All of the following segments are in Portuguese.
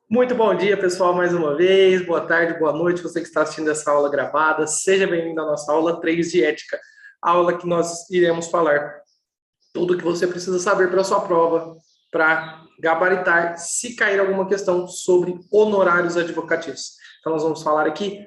Muito bom dia, pessoal, mais uma vez. Boa tarde, boa noite, você que está assistindo essa aula gravada. Seja bem-vindo à nossa aula 3 de ética, a aula que nós iremos falar tudo o que você precisa saber para a sua prova, para gabaritar, se cair alguma questão sobre honorários advocatícios. Então, nós vamos falar aqui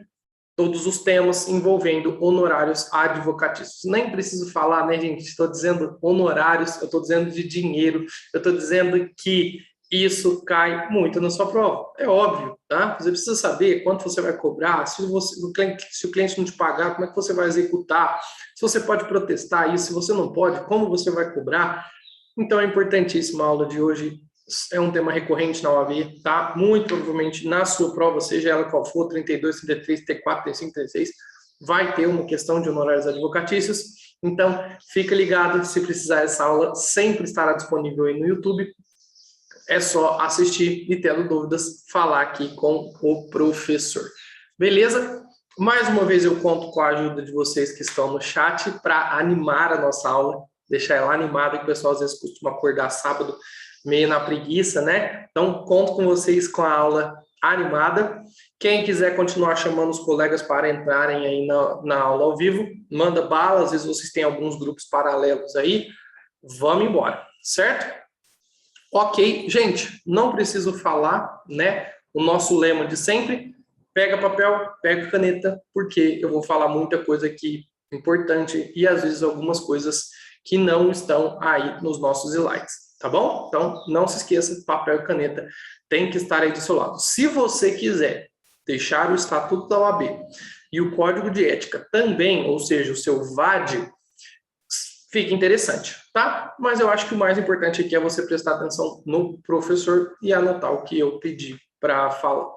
todos os temas envolvendo honorários advocatícios. Nem preciso falar, né, gente? Estou dizendo honorários, eu estou dizendo de dinheiro, eu estou dizendo que isso cai muito na sua prova. É óbvio, tá? Você precisa saber quanto você vai cobrar, se o cliente não te pagar, como é que você vai executar, se você pode protestar isso, se você não pode, como você vai cobrar. Então é importantíssima a aula de hoje. É um tema recorrente na OAB, tá? Muito provavelmente na sua prova, seja ela qual for, 32, 33, 34, 35, 36, vai ter uma questão de honorários advocatícios. Então, fica ligado, se precisar essa aula, sempre estará disponível aí no YouTube. É só assistir e, tendo dúvidas, falar aqui com o professor. Beleza? Mais uma vez eu conto com a ajuda de vocês que estão no chat para animar a nossa aula, deixar ela animada, que o pessoal às vezes costuma acordar sábado meio na preguiça, né? Então, conto com vocês com a aula animada. Quem quiser continuar chamando os colegas para entrarem aí na aula ao vivo, manda bala, às vezes vocês têm alguns grupos paralelos aí, vamos embora, certo? Ok, gente, não preciso falar, né? O nosso lema de sempre, pega papel, pega caneta, porque eu vou falar muita coisa aqui importante e às vezes algumas coisas que não estão aí nos nossos slides, tá bom? Então, não se esqueça, papel e caneta tem que estar aí do seu lado. Se você quiser deixar o Estatuto da OAB e o Código de Ética também, ou seja, o seu VAD, fica interessante, tá? Mas eu acho que o mais importante aqui é você prestar atenção no professor e anotar o que eu pedi para falar.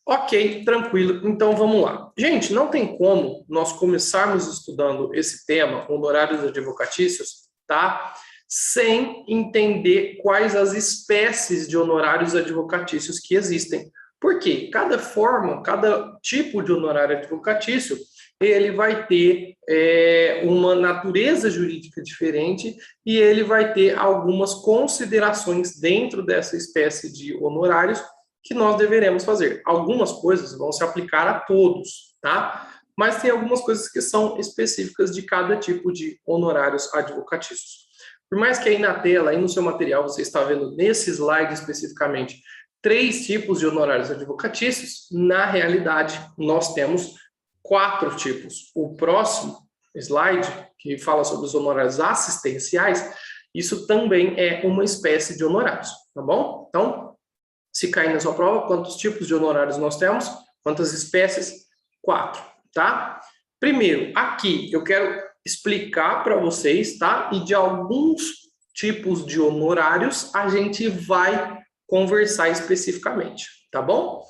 Ok, tranquilo. Então vamos lá. Gente, não tem como nós começarmos estudando esse tema, honorários advocatícios, tá? Sem entender quais as espécies de honorários advocatícios que existem. Por quê? Cada forma, cada tipo de honorário advocatício, ele vai ter uma natureza jurídica diferente e ele vai ter algumas considerações dentro dessa espécie de honorários que nós deveremos fazer. Algumas coisas vão se aplicar a todos, tá? Mas tem algumas coisas que são específicas de cada tipo de honorários advocatícios. Por mais que aí na tela, aí no seu material, você está vendo nesse slide especificamente 3 tipos de honorários advocatícios, na realidade, nós temos 4 tipos. O próximo slide, que fala sobre os honorários assistenciais, isso também é uma espécie de honorários, tá bom? Então, se cair na sua prova, quantos tipos de honorários nós temos? Quantas espécies? 4, tá? Primeiro, aqui eu quero explicar para vocês, tá? E de alguns tipos de honorários a gente vai conversar especificamente, tá bom?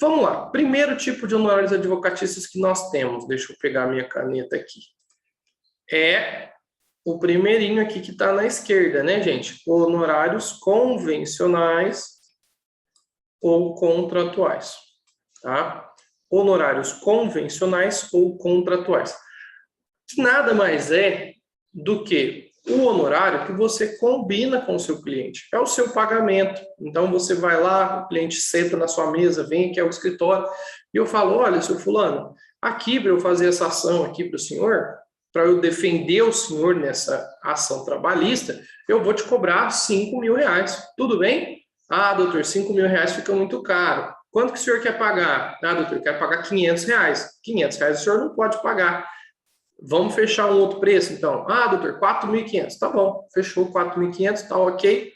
Vamos lá. Primeiro tipo de honorários advocatícios que nós temos, deixa eu pegar a minha caneta aqui, é o primeirinho aqui que está na esquerda, né, gente? Honorários convencionais ou contratuais, tá? Honorários convencionais ou contratuais. Nada mais é do que o honorário que você combina com o seu cliente. É o seu pagamento. Então, você vai lá, o cliente senta na sua mesa, vem aqui ao escritório, e eu falo, olha, seu fulano, aqui para eu fazer essa ação aqui para o senhor, para eu defender o senhor nessa ação trabalhista, eu vou te cobrar R$ 5.000. Tudo bem? Ah, doutor, R$ 5.000 fica muito caro. Quanto que o senhor quer pagar? Ah, doutor, eu quero pagar R$ 500. R$ 500 o senhor não pode pagar. Vamos fechar um outro preço, então. Ah, doutor, 4.500. Tá bom, fechou 4.500, tá ok.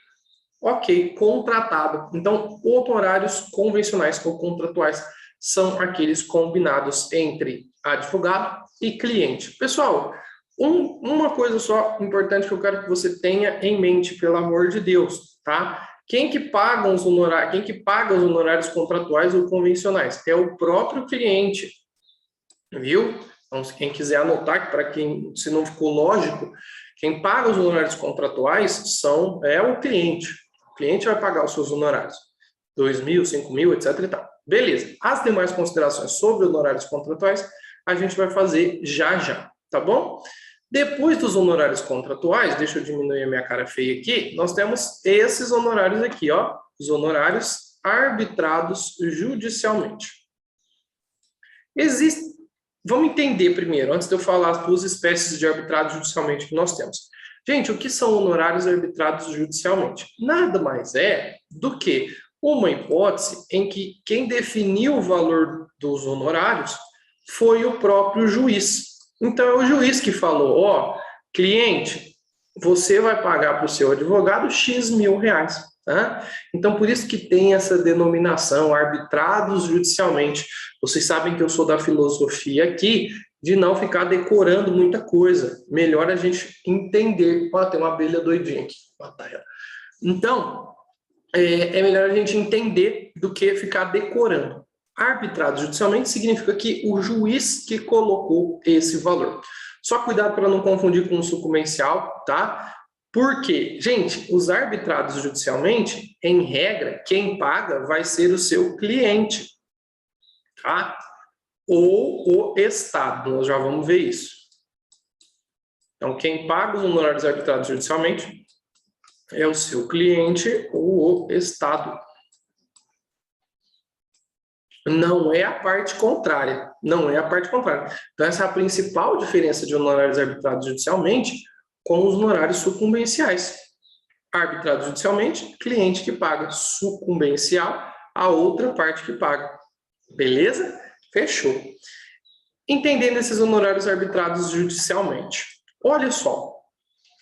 Ok, contratado. Então, honorários convencionais ou contratuais são aqueles combinados entre advogado e cliente. Pessoal, uma coisa só importante que eu quero que você tenha em mente, pelo amor de Deus, tá? Quem que paga os honorários contratuais ou convencionais? É o próprio cliente, viu? Então, se quem quiser anotar, para quem, se não ficou lógico, quem paga os honorários contratuais é o cliente. O cliente vai pagar os seus honorários. 2.000, 5.000, etc. e tal. Beleza. As demais considerações sobre honorários contratuais, a gente vai fazer já já, tá bom? Depois dos honorários contratuais, deixa eu diminuir a minha cara feia aqui, nós temos esses honorários aqui, ó, os honorários arbitrados judicialmente. Vamos entender primeiro, antes de eu falar as duas espécies de arbitrado judicialmente que nós temos. Gente, o que são honorários arbitrados judicialmente? Nada mais é do que uma hipótese em que quem definiu o valor dos honorários foi o próprio juiz. Então, é o juiz que falou, ó, cliente, você vai pagar para o seu advogado X mil reais. Tá? Então, por isso que tem essa denominação, arbitrados judicialmente. Vocês sabem que eu sou da filosofia aqui, de não ficar decorando muita coisa. Melhor a gente entender. Ó, tem uma abelha doidinha aqui. Então, é melhor a gente entender do que ficar decorando. Arbitrado judicialmente significa que o juiz que colocou esse valor. Só cuidado para não confundir com o sucumbencial, tá? Porque, gente, os arbitrados judicialmente, em regra, quem paga vai ser o seu cliente, tá? Ou o Estado, nós já vamos ver isso. Então, quem paga os honorários arbitrados judicialmente é o seu cliente ou o Estado. Não é a parte contrária, não é a parte contrária. Então, essa é a principal diferença de honorários arbitrados judicialmente com os honorários sucumbenciais. Arbitrado judicialmente, cliente que paga. Sucumbencial, a outra parte que paga. Beleza? Fechou. Entendendo esses honorários arbitrados judicialmente. Olha só,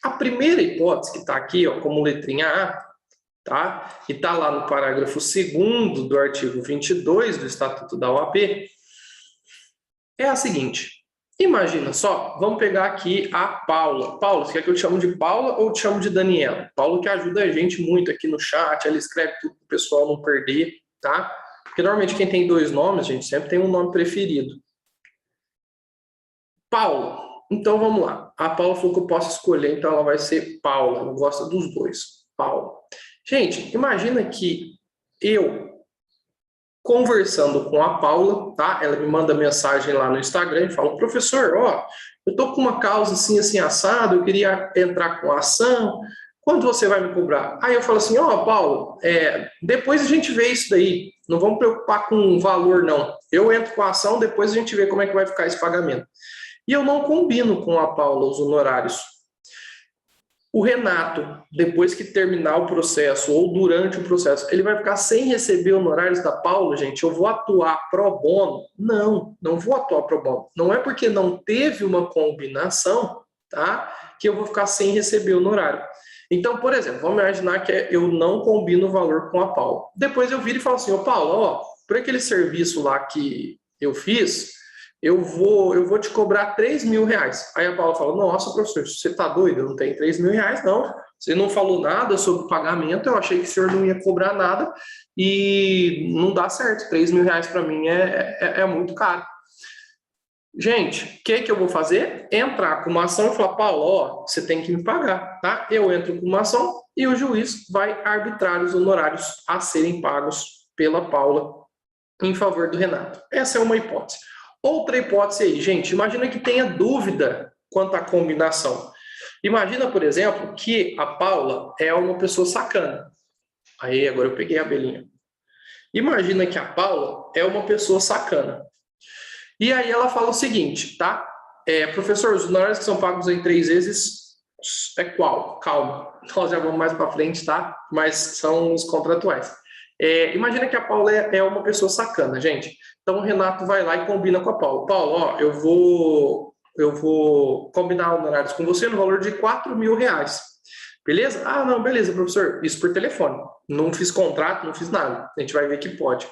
a primeira hipótese que está aqui, ó, como letrinha A, tá? E está lá no parágrafo 2º do artigo 22 do Estatuto da OAB, é a seguinte. Imagina só, vamos pegar aqui a Paula. Paula, você quer que eu te chame de Paula ou te chamo de Daniela? Paula que ajuda a gente muito aqui no chat, ela escreve tudo para o pessoal não perder, tá? Porque normalmente quem tem dois nomes, gente, sempre tem um nome preferido. Paula. Então vamos lá. A Paula falou que eu posso escolher, então ela vai ser Paula. Ela gosta dos dois. Paula. Gente, imagina que eu conversando com a Paula, tá? Ela me manda mensagem lá no Instagram e fala, professor, ó, eu tô com uma causa assim, assim, assado, eu queria entrar com a ação, quanto você vai me cobrar? Aí eu falo assim, ó, Paulo, depois a gente vê isso daí, não vamos preocupar com o valor, não. Eu entro com a ação, depois a gente vê como é que vai ficar esse pagamento. E eu não combino com a Paula os honorários. O Renato, depois que terminar o processo ou durante o processo, ele vai ficar sem receber honorários da Paula, gente? Eu vou atuar pro bono? Não, não vou atuar pro bono. Não é porque não teve uma combinação, tá? Que eu vou ficar sem receber honorário. Então, por exemplo, vamos imaginar que eu não combino o valor com a Paula. Depois eu viro e falo assim, ô Paula, ó, por aquele serviço lá que eu fiz, eu vou te cobrar 3 mil reais. Aí a Paula fala, nossa, professor, você tá doido? Eu não tenho 3 mil reais, não. Você não falou nada sobre o pagamento, eu achei que o senhor não ia cobrar nada e não dá certo. 3 mil reais para mim é muito caro. Gente, o que eu vou fazer? Entrar com uma ação e falar, Paulo, ó, você tem que me pagar, tá? Eu entro com uma ação e o juiz vai arbitrar os honorários a serem pagos pela Paula em favor do Renato. Essa é uma hipótese. Outra hipótese aí, gente, imagina que tenha dúvida quanto à combinação. Imagina, por exemplo, que a Paula é uma pessoa sacana. Aí, agora eu peguei a abelhinha. Imagina que a Paula é uma pessoa sacana. E aí ela fala o seguinte, tá? Professor, os honorários que são pagos em 3 vezes é qual? Calma, nós já vamos mais para frente, tá? Mas são os contratuais. Imagina que a Paula é uma pessoa sacana, gente. Então o Renato vai lá e combina com a Paula. Paulo, ó, eu vou combinar honorários com você no valor de 4 mil reais. Beleza? Ah, não, beleza, professor. Isso por telefone. Não fiz contrato, não fiz nada. A gente vai ver que pode.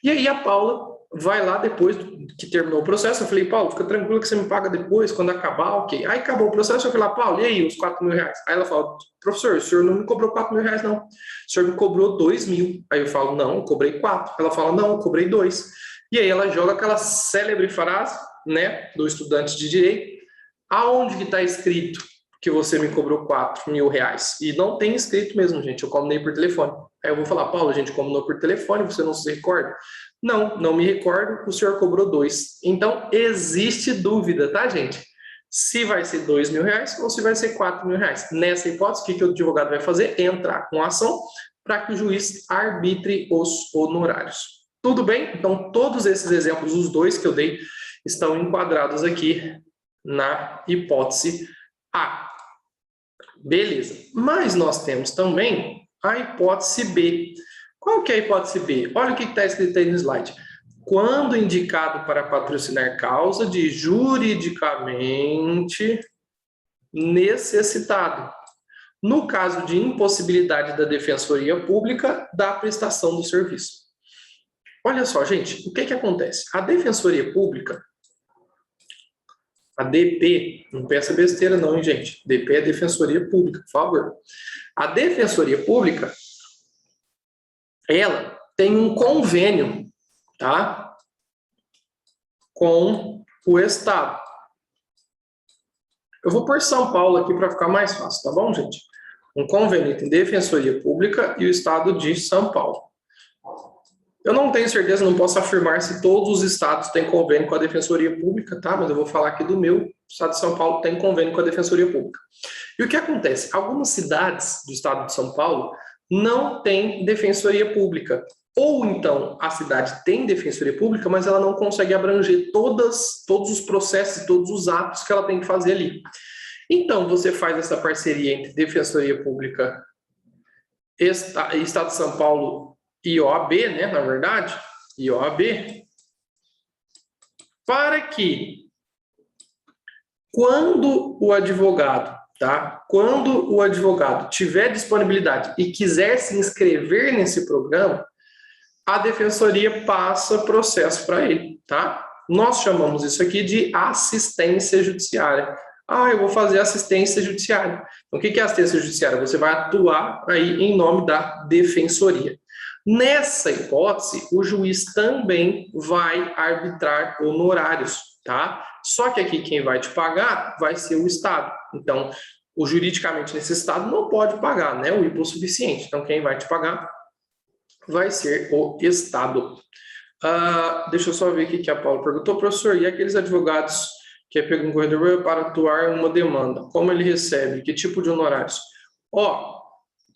E aí a Paula vai lá depois que terminou o processo. Eu falei, Paulo, fica tranquilo que você me paga depois, quando acabar, ok. Aí acabou o processo, eu falei, Paulo, e aí, os 4 mil reais? Aí ela fala, professor, o senhor não me cobrou 4 mil reais, não. O senhor me cobrou 2 mil. Aí eu falo, não, eu cobrei 4. Ela fala, não, eu cobrei 2. E aí ela joga aquela célebre frase, né, do estudante de direito, aonde que está escrito que você me cobrou 4 mil reais? E não tem escrito mesmo, gente, eu combinei por telefone. Aí eu vou falar, Paulo, a gente combinou por telefone, você não se recorda? Não, não me recordo, o senhor cobrou 2. Então, existe dúvida, tá, gente? Se vai ser 2 mil reais ou se vai ser 4 mil reais. Nessa hipótese, o que o advogado vai fazer? Entrar com a ação para que o juiz arbitre os honorários. Tudo bem? Então, todos esses exemplos, os dois que eu dei, estão enquadrados aqui na hipótese A. Beleza. Mas nós temos também a hipótese B. Qual que é a hipótese B? Olha o que está escrito aí no slide. Quando indicado para patrocinar causa de juridicamente necessitado. No caso de impossibilidade da Defensoria Pública da prestação do serviço. Olha só, gente, o que que acontece? A Defensoria Pública, a DP, não pensa besteira não, hein, gente? DP é Defensoria Pública, por favor. A Defensoria Pública, ela tem um convênio, tá? Com o Estado. Eu vou pôr São Paulo aqui para ficar mais fácil, tá bom, gente? Um convênio entre Defensoria Pública e o Estado de São Paulo. Eu não tenho certeza, não posso afirmar se todos os estados têm convênio com a Defensoria Pública, tá? Mas eu vou falar aqui do meu. O Estado de São Paulo tem convênio com a Defensoria Pública. E o que acontece? Algumas cidades do Estado de São Paulo não têm Defensoria Pública. Ou então a cidade tem Defensoria Pública, mas ela não consegue abranger todos os processos, todos os atos que ela tem que fazer ali. Então, você faz essa parceria entre Defensoria Pública, Estado de São Paulo e OAB, né, na verdade, e OAB, para que quando o advogado tiver disponibilidade e quiser se inscrever nesse programa, a defensoria passa processo para ele, tá? Nós chamamos isso aqui de assistência judiciária. Eu vou fazer assistência judiciária. Então, o que é assistência judiciária? Você vai atuar aí em nome da defensoria. Nessa hipótese, o juiz também vai arbitrar honorários, tá? Só que aqui quem vai te pagar vai ser o Estado. Então, o juridicamente nesse Estado não pode pagar, né? O hipossuficiente. Então, quem vai te pagar vai ser o Estado. Deixa eu só ver aqui que a Paula perguntou, professor, e aqueles advogados que é pego no corredor para atuar em uma demanda, como ele recebe? Que tipo de honorários?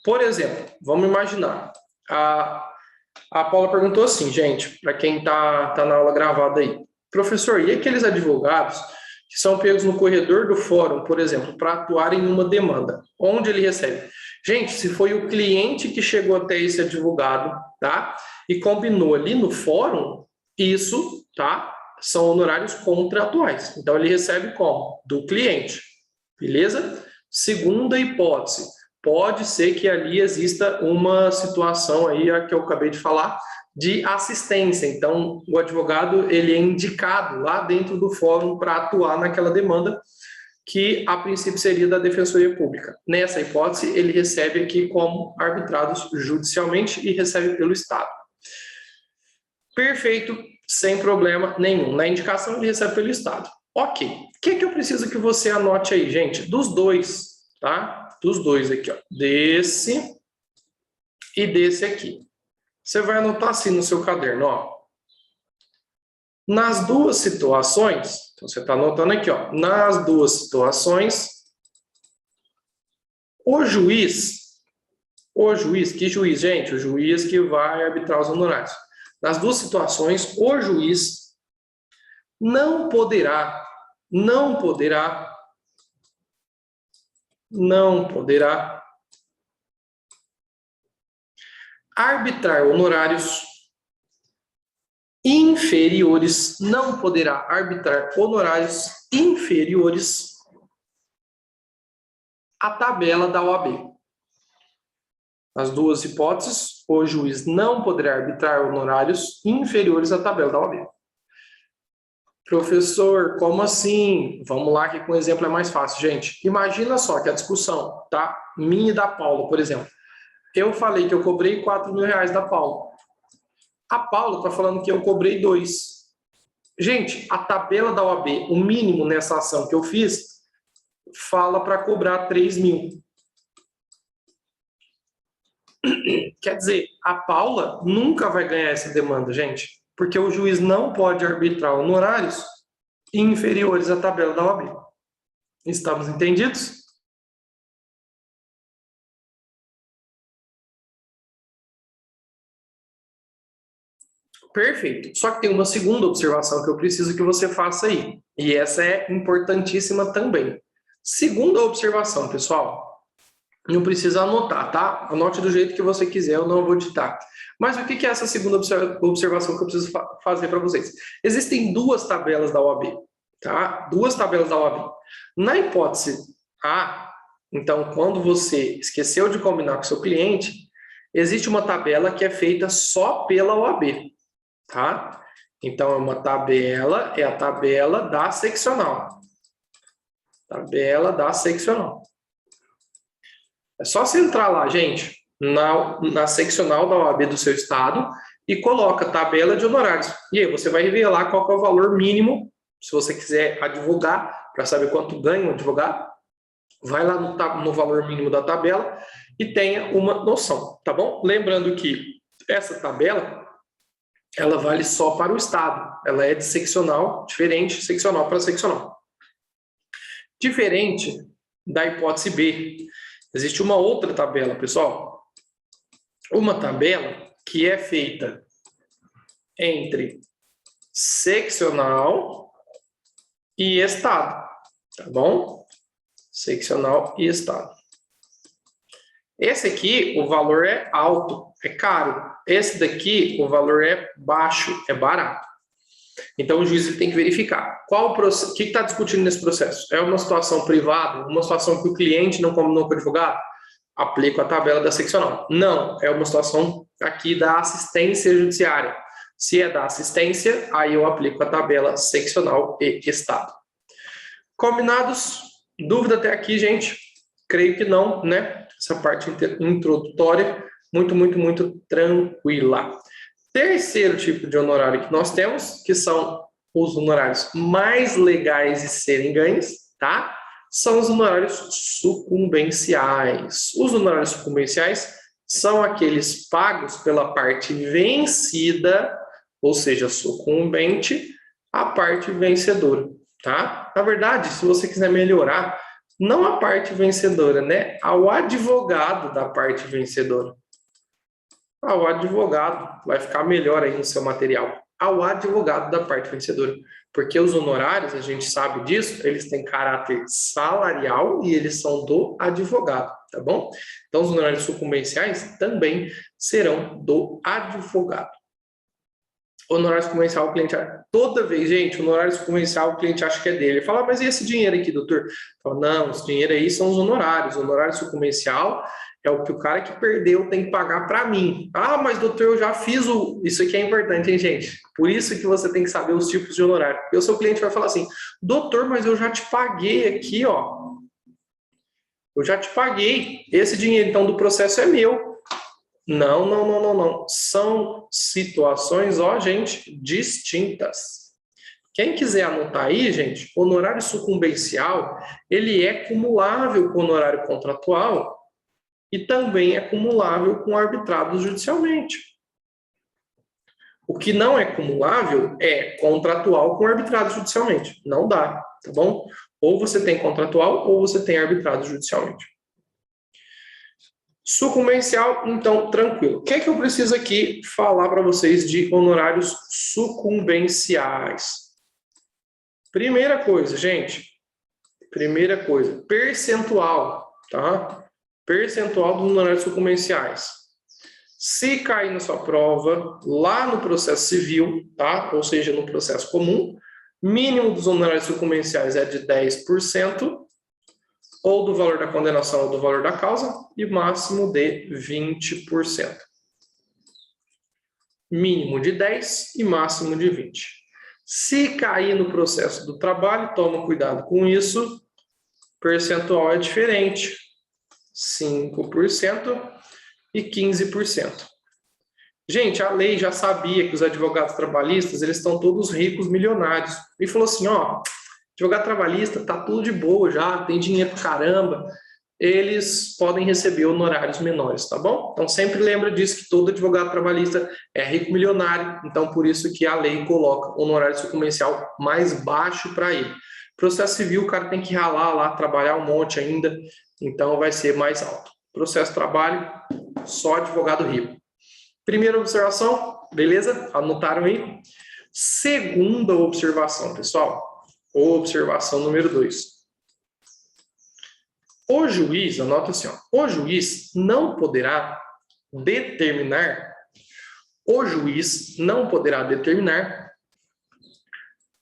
Por exemplo, vamos imaginar, a Paula perguntou assim, gente, para quem tá na aula gravada aí, professor, e aqueles advogados que são pegos no corredor do fórum, por exemplo, para atuar em uma demanda, onde ele recebe? Gente, se foi o cliente que chegou até esse advogado, tá? E combinou ali no fórum, isso, tá? São honorários contratuais. Então, ele recebe como? Do cliente. Beleza? Segunda hipótese. Pode ser que ali exista uma situação aí, a que eu acabei de falar, de assistência. Então, o advogado, ele é indicado lá dentro do fórum para atuar naquela demanda que, a princípio, seria da Defensoria Pública. Nessa hipótese, ele recebe aqui como arbitrados judicialmente e recebe pelo Estado. Perfeito, sem problema nenhum. Na indicação, ele recebe pelo Estado. Ok. O que é que eu preciso que você anote aí, gente? Dos dois, tá? Dos dois aqui, ó. Desse e desse aqui. Você vai anotar assim no seu caderno, ó. Nas duas situações, então você está anotando aqui, ó. Nas duas situações, o juiz, que juiz, gente? O juiz que vai arbitrar os honorários. Nas duas situações, o juiz não poderá arbitrar honorários inferiores, não poderá arbitrar honorários inferiores à tabela da OAB. Nas duas hipóteses, o juiz não poderá arbitrar honorários inferiores à tabela da OAB. Professor, como assim? Vamos lá que com o exemplo é mais fácil, gente. Imagina só que a discussão, tá? Minha e da Paula, por exemplo. Eu falei que eu cobrei R$4.000 da Paula. A Paula está falando que eu cobrei 2. Gente, a tabela da OAB, o mínimo nessa ação que eu fiz, fala para cobrar 3.000. Quer dizer, a Paula nunca vai ganhar essa demanda, gente, porque o juiz não pode arbitrar honorários inferiores à tabela da OAB. Estamos entendidos? Perfeito. Só que tem uma segunda observação que eu preciso que você faça aí. E essa é importantíssima também. Segunda observação, pessoal. Não precisa anotar, tá? Anote do jeito que você quiser, eu não vou ditar. Mas o que é essa segunda observação que eu preciso fazer para vocês? Existem duas tabelas da OAB, tá? Duas tabelas da OAB. Na hipótese A, então, quando você esqueceu de combinar com seu cliente, existe uma tabela que é feita só pela OAB, tá? Então, é uma tabela, é a tabela da seccional. Tabela da seccional. É só você entrar lá, gente, na seccional da OAB do seu estado e coloca tabela de honorários. E aí você vai revelar qual que é o valor mínimo, se você quiser advogar, para saber quanto ganha um advogado, vai lá no valor mínimo da tabela e tenha uma noção, tá bom? Lembrando que essa tabela, ela vale só para o estado. Ela é de seccional, diferente, seccional para seccional. Diferente da hipótese B. Existe uma outra tabela, pessoal. Uma tabela que é feita entre seccional e estado, tá bom? Seccional e estado. Esse aqui, o valor é alto, é caro. Esse daqui, o valor é baixo, é barato. Então, o juiz tem que verificar o que está discutindo nesse processo. É uma situação privada, uma situação que o cliente não combinou com o advogado? Aplico a tabela da seccional. Não, é uma situação aqui da assistência judiciária. Se é da assistência, aí eu aplico a tabela seccional e estado. Combinados? Dúvida até aqui, gente? Creio que não, né? Essa parte introdutória, muito tranquila. Terceiro tipo de honorário que nós temos, que são os honorários mais legais de serem ganhos, tá? São os honorários sucumbenciais. Os honorários sucumbenciais são aqueles pagos pela parte vencida, ou seja, sucumbente, a parte vencedora, tá? Na verdade, se você quiser melhorar, não a parte vencedora, né? Ao advogado da parte vencedora. Ao advogado, vai ficar melhor aí no seu material. Ao advogado da parte vencedora. Porque os honorários, a gente sabe disso, eles têm caráter salarial e eles são do advogado, tá bom? Então, os honorários sucumbenciais também serão do advogado. Honorário sucumbencial, o cliente... Toda vez, gente, honorário sucumbencial, o cliente acha que é dele. Ele fala, mas e esse dinheiro aqui, doutor? Fala, não, esse dinheiro aí são os honorários. O honorário sucumbencial é o que o cara que perdeu tem que pagar para mim. Ah, mas doutor, eu já fiz o... Isso aqui é importante, hein, gente? Por isso que você tem que saber os tipos de honorário. Porque o seu cliente vai falar assim, doutor, mas eu já te paguei aqui, ó. Eu já te paguei. Esse dinheiro, então, do processo é meu. Não. São situações, ó, gente, distintas. Quem quiser anotar aí, gente, honorário sucumbencial, ele é cumulável com o honorário contratual e também é cumulável com arbitrado judicialmente. O que não é cumulável é contratual com arbitrado judicialmente. Não dá, tá bom? Ou você tem contratual ou você tem arbitrado judicialmente. Sucumbencial, então, tranquilo. O que é que eu preciso aqui falar para vocês de honorários sucumbenciais? Primeira coisa, gente. Primeira coisa, percentual, tá? Percentual dos honorários sucumbenciais. Se cair na sua prova, lá no processo civil, tá? Ou seja, no processo comum, mínimo dos honorários sucumbenciais é de 10%, ou do valor da condenação ou do valor da causa, e máximo de 20%. Mínimo de 10% e máximo de 20%. Se cair no processo do trabalho, toma cuidado com isso, percentual é diferente, 5% e 15%. Gente, a lei já sabia que os advogados trabalhistas, eles estão todos ricos, milionários. E falou assim, ó, advogado trabalhista tá tudo de boa já, tem dinheiro pra caramba, eles podem receber honorários menores, tá bom? Então sempre lembra disso, que todo advogado trabalhista é rico milionário, então por isso que a lei coloca honorário sucumbencial mais baixo para ele. Processo civil, o cara tem que ralar lá, trabalhar um monte ainda, então vai ser mais alto. Processo trabalho, só advogado rico. Primeira observação, beleza? Anotaram aí? Segunda observação, pessoal. Observação número 2. O juiz, anota assim, ó, o juiz não poderá determinar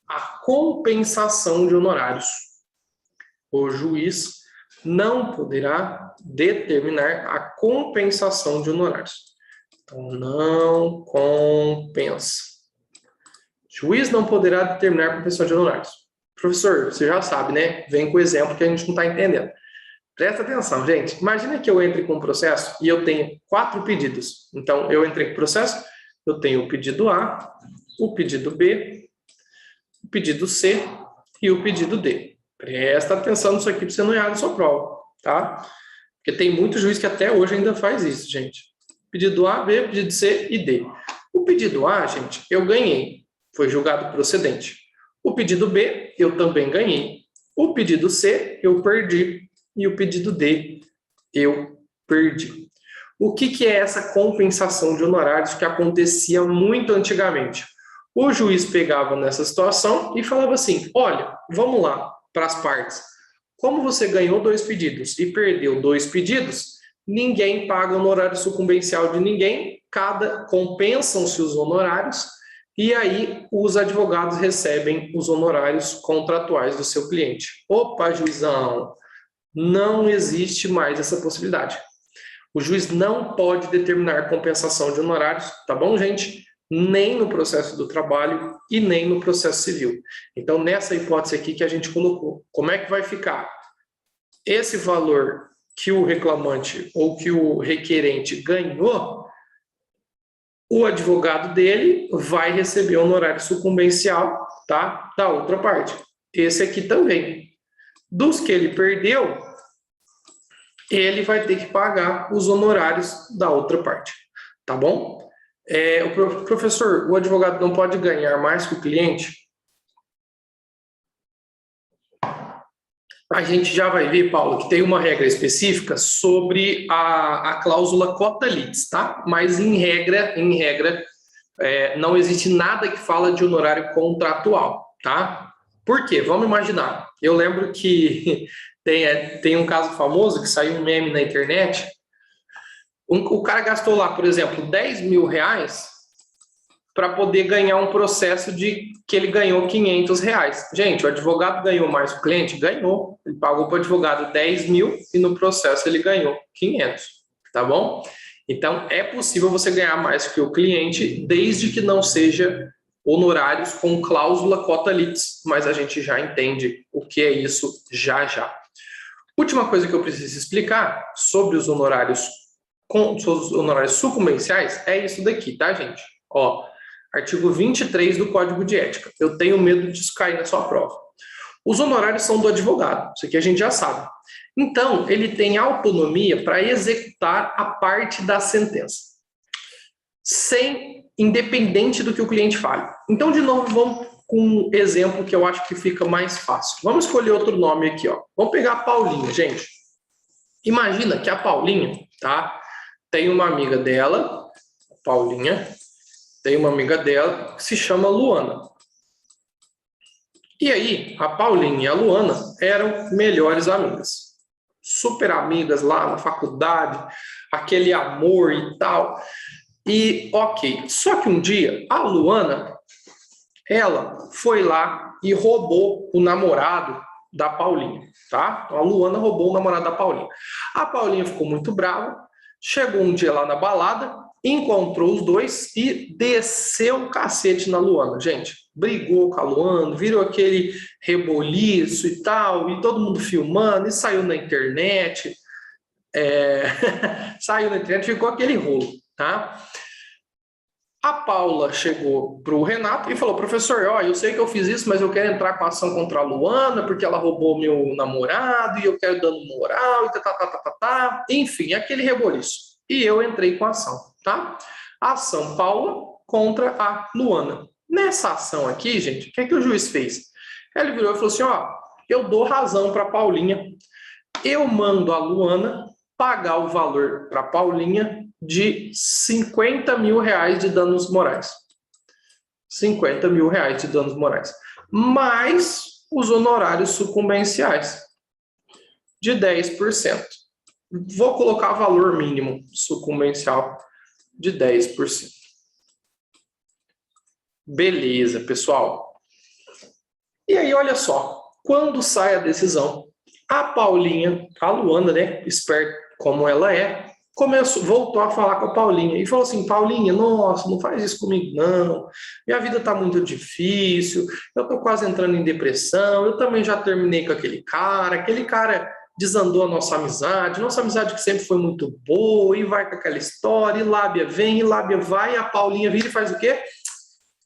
a compensação de honorários. O juiz não poderá determinar a compensação de honorários. Então, não compensa. O juiz não poderá determinar a compensação de honorários. Professor, você já sabe, né? Vem com o exemplo que a gente não está entendendo. Presta atenção, gente. Imagina que eu entre com um processo e eu tenho 4 pedidos. Então, eu entrei com o processo, eu tenho o pedido A, o pedido B, o pedido C e o pedido D. Presta atenção nisso aqui para você não errar na sua prova, tá? Porque tem muito juiz que até hoje ainda faz isso, gente. Pedido A, B, pedido C e D. O pedido A, gente, eu ganhei. Foi julgado procedente. O pedido B, eu também ganhei. O pedido C, eu perdi. E o pedido D, eu perdi. O que é essa compensação de honorários que acontecia muito antigamente? O juiz pegava nessa situação e falava assim, olha, vamos lá para as partes. Como você ganhou 2 pedidos e perdeu 2 pedidos, ninguém paga honorário sucumbencial de ninguém, compensam-se os honorários, e aí os advogados recebem os honorários contratuais do seu cliente. Opa, juizão, não existe mais essa possibilidade. O juiz não pode determinar compensação de honorários, tá bom, gente? Nem no processo do trabalho e nem no processo civil. Então, nessa hipótese aqui que a gente colocou, como é que vai ficar? Esse valor que o reclamante ou que o requerente ganhou, o advogado dele vai receber honorário sucumbencial, tá? Da outra parte. Esse aqui também. Dos que ele perdeu, ele vai ter que pagar os honorários da outra parte, tá bom? O professor, o advogado não pode ganhar mais que o cliente? A gente já vai ver, Paulo, que tem uma regra específica sobre a cláusula cota litis, tá? Mas em regra, não existe nada que fala de honorário contratual, tá? Por quê? Vamos imaginar. Eu lembro que tem um caso famoso que saiu um meme na internet. O cara gastou lá, por exemplo, 10 mil reais para poder ganhar um processo de que ele ganhou 500 reais. Gente, o advogado ganhou mais que o cliente? Ganhou. Ele pagou para o advogado 10 mil e no processo ele ganhou 500, tá bom? Então, é possível você ganhar mais que o cliente, desde que não seja honorários com cláusula cota litis, mas a gente já entende o que é isso já já. Última coisa que eu preciso explicar sobre os honorários sucumbenciais é isso daqui, tá, gente? Ó, artigo 23 do Código de Ética. Eu tenho medo disso cair na sua prova. Os honorários são do advogado, isso aqui a gente já sabe. Então, ele tem autonomia para executar a parte da sentença, independente do que o cliente fale. Então, de novo, vamos com um exemplo que eu acho que fica mais fácil. Vamos escolher outro nome aqui, ó. Vamos pegar a Paulinha, gente. Imagina que a Paulinha, tá? Tem uma amiga dela, a Paulinha, tem uma amiga dela que se chama Luana. E aí, a Paulinha e a Luana eram melhores amigas. Super amigas lá na faculdade, aquele amor e tal. E ok, só que um dia a Luana, ela foi lá e roubou o namorado da Paulinha, tá? Então a Luana roubou o namorado da Paulinha. A Paulinha ficou muito brava, chegou um dia lá na balada, encontrou os dois e desceu o cacete na Luana. Gente, brigou com a Luana, virou aquele reboliço e tal, e todo mundo filmando, e saiu na internet. Saiu na internet, ficou aquele rolo, tá? A Paula chegou para o Renato e falou, professor, ó, eu sei que eu fiz isso, mas eu quero entrar com a ação contra a Luana, porque ela roubou meu namorado, e eu quero dano moral, e enfim, aquele reboliço. E eu entrei com a ação, tá? A ação Paula contra a Luana. Nessa ação aqui, gente, o que é que o juiz fez? Ele virou e falou assim, ó, eu dou razão para a Paulinha, eu mando a Luana pagar o valor para a Paulinha de R$50 mil de danos morais. R$50 mil de danos morais. Mais os honorários sucumbenciais de 10%. Vou colocar valor mínimo sucumbencial de 10%. Beleza, pessoal. E aí, olha só. Quando sai a decisão, a Paulinha, a Luana, né, esperta como ela é, voltou a falar com a Paulinha e falou assim: Paulinha, nossa, não faz isso comigo não, minha vida tá muito difícil, eu tô quase entrando em depressão, eu também já terminei com aquele cara desandou a nossa amizade que sempre foi muito boa, e vai com aquela história, e lábia vem, e lábia vai, e a Paulinha vira e faz o quê?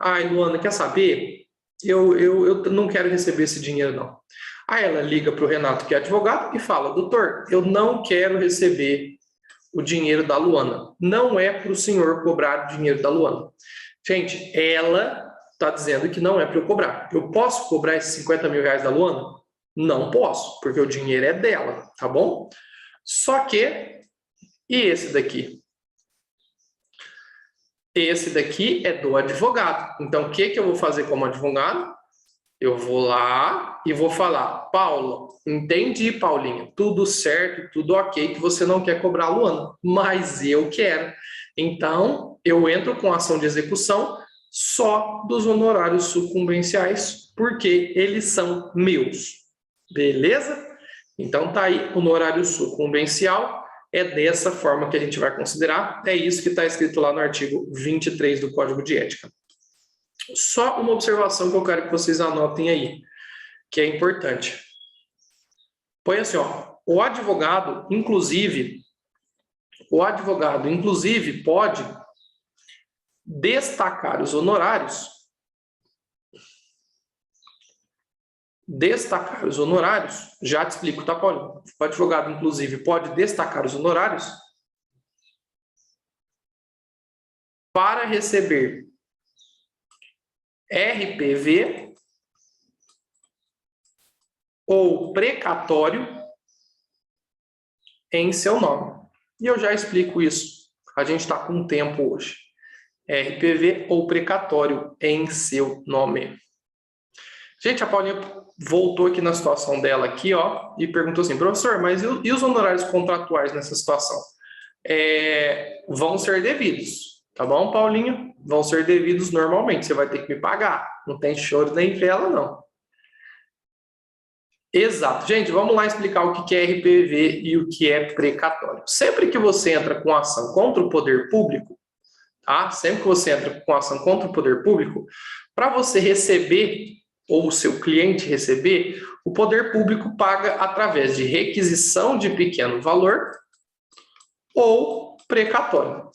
Ai, Luana, quer saber? Eu não quero receber esse dinheiro, não. Aí ela liga para o Renato, que é advogado, e fala: doutor, eu não quero receber o dinheiro da Luana. Não é para o senhor cobrar o dinheiro da Luana. Gente, ela está dizendo que não é para eu cobrar. Eu posso cobrar esses R$50 mil da Luana? Não posso, porque o dinheiro é dela, tá bom? Só que, e esse daqui? Esse daqui é do advogado. Então, o que eu vou fazer como advogado? Eu vou lá e vou falar: Paula, entendi, Paulinha, tudo certo, tudo ok, que você não quer cobrar a Luana, mas eu quero. Então, eu entro com ação de execução só dos honorários sucumbenciais, porque eles são meus. Beleza? Então, tá aí, honorário sucumbencial é dessa forma que a gente vai considerar. É isso que está escrito lá no artigo 23 do Código de Ética. Só uma observação que eu quero que vocês anotem aí, que é importante. Põe assim, ó, o advogado, inclusive, pode destacar os honorários. Destacar os honorários, já te explico, tá, Paulo? O advogado, inclusive, pode destacar os honorários para receber RPV ou precatório em seu nome. E eu já explico isso. A gente está com tempo hoje. RPV ou precatório em seu nome. Gente, a Paulinha voltou aqui na situação dela aqui, ó, e perguntou assim: professor, mas e os honorários contratuais nessa situação? Vão ser devidos, tá bom, Paulinha? Vão ser devidos normalmente, você vai ter que me pagar. Não tem choro nem vela, não. Exato. Gente, vamos lá explicar o que é RPV e o que é precatório. Sempre que você entra com ação contra o poder público, tá? Sempre que você entra com ação contra o poder público, para você receber, ou o seu cliente receber, o poder público paga através de requisição de pequeno valor ou precatório.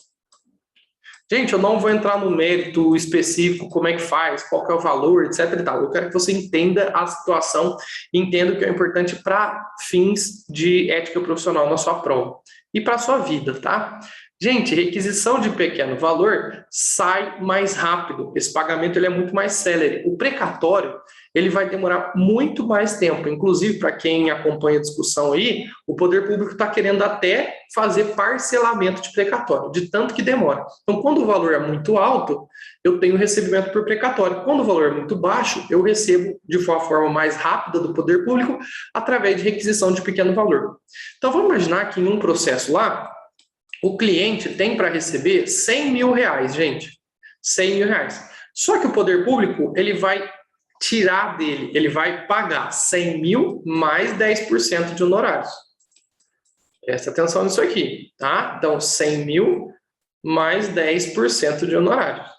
Gente, eu não vou entrar no mérito específico, como é que faz, qual que é o valor, etc e tal. Eu quero que você entenda a situação, entenda o que é importante para fins de ética profissional na sua prova e para a sua vida, tá? Gente, requisição de pequeno valor sai mais rápido. Esse pagamento ele é muito mais célere. O precatório, ele vai demorar muito mais tempo. Inclusive, para quem acompanha a discussão aí, o poder público está querendo até fazer parcelamento de precatório, de tanto que demora. Então, quando o valor é muito alto, eu tenho recebimento por precatório. Quando o valor é muito baixo, eu recebo de uma forma mais rápida do poder público através de requisição de pequeno valor. Então, vamos imaginar que em um processo lá, o cliente tem para receber R$100 mil, gente. R$100 mil. Só que o poder público, ele vai tirar dele, ele vai pagar 100 mil mais 10% de honorários. Presta atenção nisso aqui, tá? Então, 100 mil mais 10% de honorários.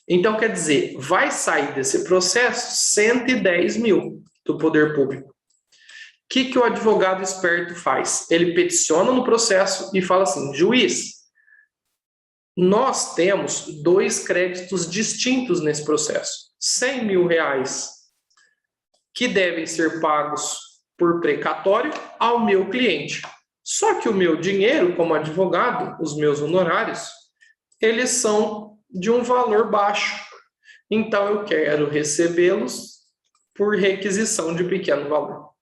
Então, quer dizer, vai sair desse processo 110 mil do poder público. O que o advogado esperto faz? Ele peticiona no processo e fala assim: juiz, nós temos 2 créditos distintos nesse processo. R$100 mil que devem ser pagos por precatório ao meu cliente. Só que o meu dinheiro, como advogado, os meus honorários, eles são de um valor baixo. Então, eu quero recebê-los por requisição de pequeno valor.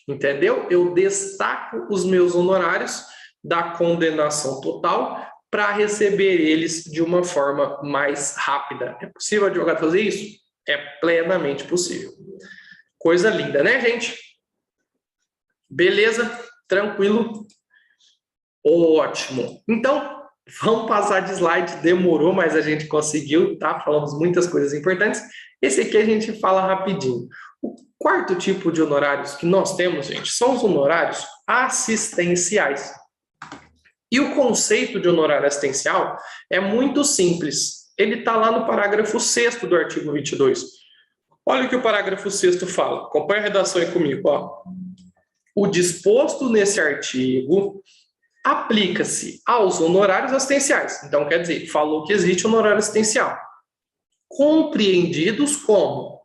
Entendeu? Eu destaco os meus honorários da condenação total para receber eles de uma forma mais rápida. É possível o advogado fazer isso? É plenamente possível. Coisa linda, né, gente? Beleza? Tranquilo? Ótimo. Então, vamos passar de slide. Demorou, mas a gente conseguiu, tá? Falamos muitas coisas importantes. Esse aqui a gente fala rapidinho. O quarto tipo de honorários que nós temos, gente, são os honorários assistenciais. E o conceito de honorário assistencial é muito simples. Ele está lá no parágrafo 6º do artigo 22. Olha o que o parágrafo 6º fala. Acompanhe a redação aí comigo, ó. O disposto nesse artigo aplica-se aos honorários assistenciais. Então, quer dizer, falou que existe honorário assistencial. Compreendidos como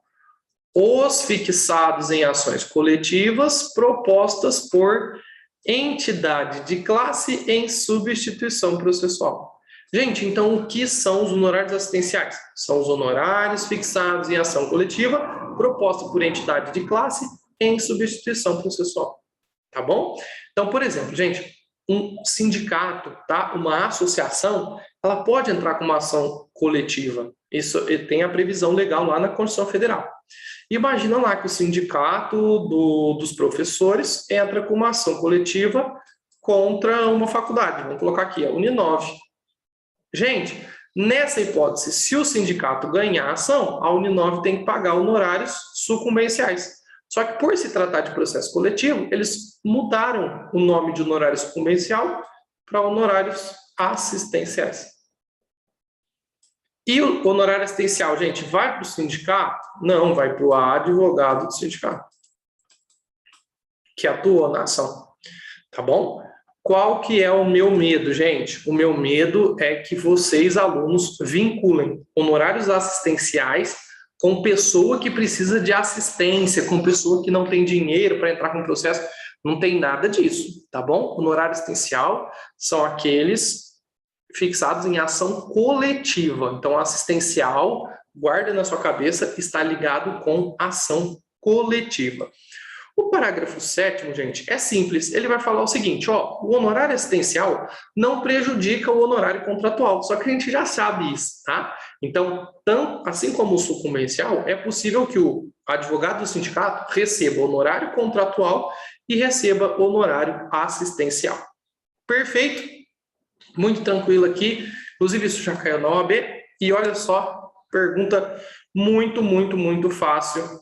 os fixados em ações coletivas propostas por entidade de classe em substituição processual. Gente, então o que são os honorários assistenciais? São os honorários fixados em ação coletiva proposta por entidade de classe em substituição processual. Tá bom? Então, por exemplo, gente, um sindicato, tá? Uma associação, ela pode entrar com uma ação coletiva. Isso tem a previsão legal lá na Constituição Federal. Imagina lá que o sindicato dos professores entra com uma ação coletiva contra uma faculdade. Vamos colocar aqui, a Uninove. Gente, nessa hipótese, se o sindicato ganhar a ação, a Uninove tem que pagar honorários sucumbenciais. Só que por se tratar de processo coletivo, eles mudaram o nome de honorário sucumbencial para honorários assistenciais. E o honorário assistencial, gente, vai para o sindicato? Não, vai para o advogado do sindicato, que atuou na ação. Tá bom? Qual que é o meu medo, gente? O meu medo é que vocês, alunos, vinculem honorários assistenciais com pessoa que precisa de assistência, com pessoa que não tem dinheiro para entrar com o processo. Não tem nada disso, tá bom? Honorário assistencial são aqueles fixados em ação coletiva. Então, assistencial, guarda na sua cabeça, está ligado com ação coletiva. O parágrafo 7º, gente, é simples. Ele vai falar o seguinte, ó, o honorário assistencial não prejudica o honorário contratual, só que a gente já sabe isso, tá? Então, assim como o sucumbencial, é possível que o advogado do sindicato receba honorário contratual e receba honorário assistencial. Perfeito? Muito tranquilo aqui. Inclusive, isso já caiu na OAB. E olha só, pergunta muito fácil,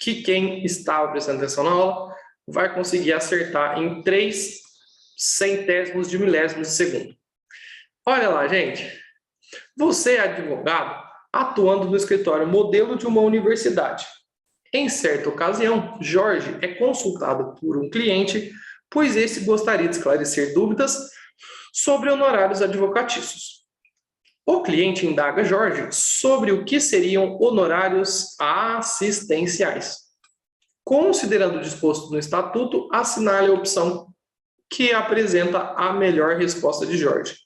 que quem estava prestando atenção na aula vai conseguir acertar em 3 centésimos de milésimos de segundo. Olha lá, gente. Você é advogado atuando no escritório modelo de uma universidade. Em certa ocasião, Jorge é consultado por um cliente, pois esse gostaria de esclarecer dúvidas sobre honorários advocatícios. O cliente indaga Jorge sobre o que seriam honorários assistenciais. Considerando o disposto no estatuto, assinale a opção que apresenta a melhor resposta de Jorge.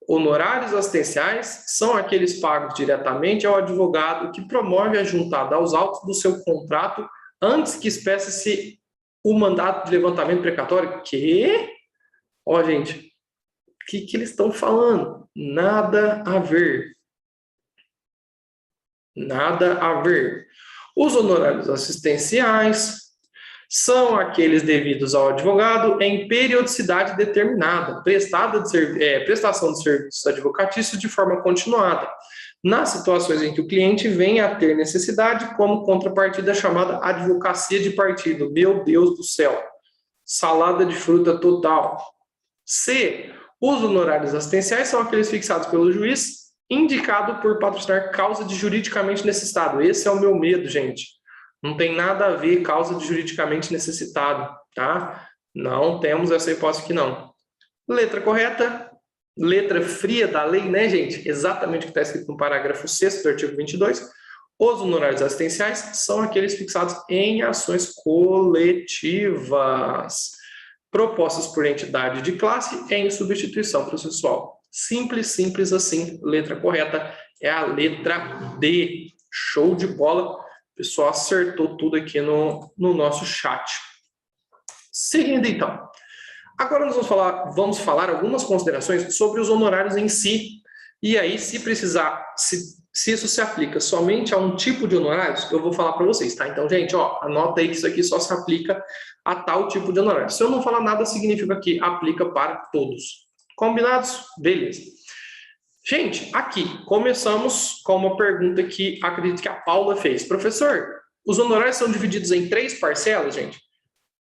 Honorários assistenciais são aqueles pagos diretamente ao advogado que promove a juntada aos autos do seu contrato antes que espécie-se o mandato de levantamento precatório. Que? Ó, gente, o que eles estão falando? Nada a ver. Nada a ver. Os honorários assistenciais são aqueles devidos ao advogado em periodicidade determinada, prestação de serviços advocatícios de forma continuada, nas situações em que o cliente venha a ter necessidade, como contrapartida chamada advocacia de partido. Meu Deus do céu! Salada de fruta total. C. Os honorários assistenciais são aqueles fixados pelo juiz indicado por patrocinar causa de juridicamente necessitado. Esse é o meu medo, gente. Não tem nada a ver causa de juridicamente necessitado, tá? Não temos essa hipótese aqui, não. Letra correta, letra fria da lei, né, gente? Exatamente o que está escrito no parágrafo 6º do artigo 22. Os honorários assistenciais são aqueles fixados em ações coletivas, propostas por entidade de classe em substituição processual. Simples assim. Letra correta é a letra D. Show de bola. O pessoal acertou tudo aqui no nosso chat. Seguindo, então. Agora nós vamos falar algumas considerações sobre os honorários em si. E aí, se precisar, se isso se aplica somente a um tipo de honorários, eu vou falar para vocês, tá? Então, gente, ó, anota aí que isso aqui só se aplica a tal tipo de honorário. Se eu não falar nada, significa que aplica para todos. Combinados? Beleza. Gente, aqui, começamos com uma pergunta que acredito que a Paula fez. Professor, os honorários são divididos em 3 parcelas, gente?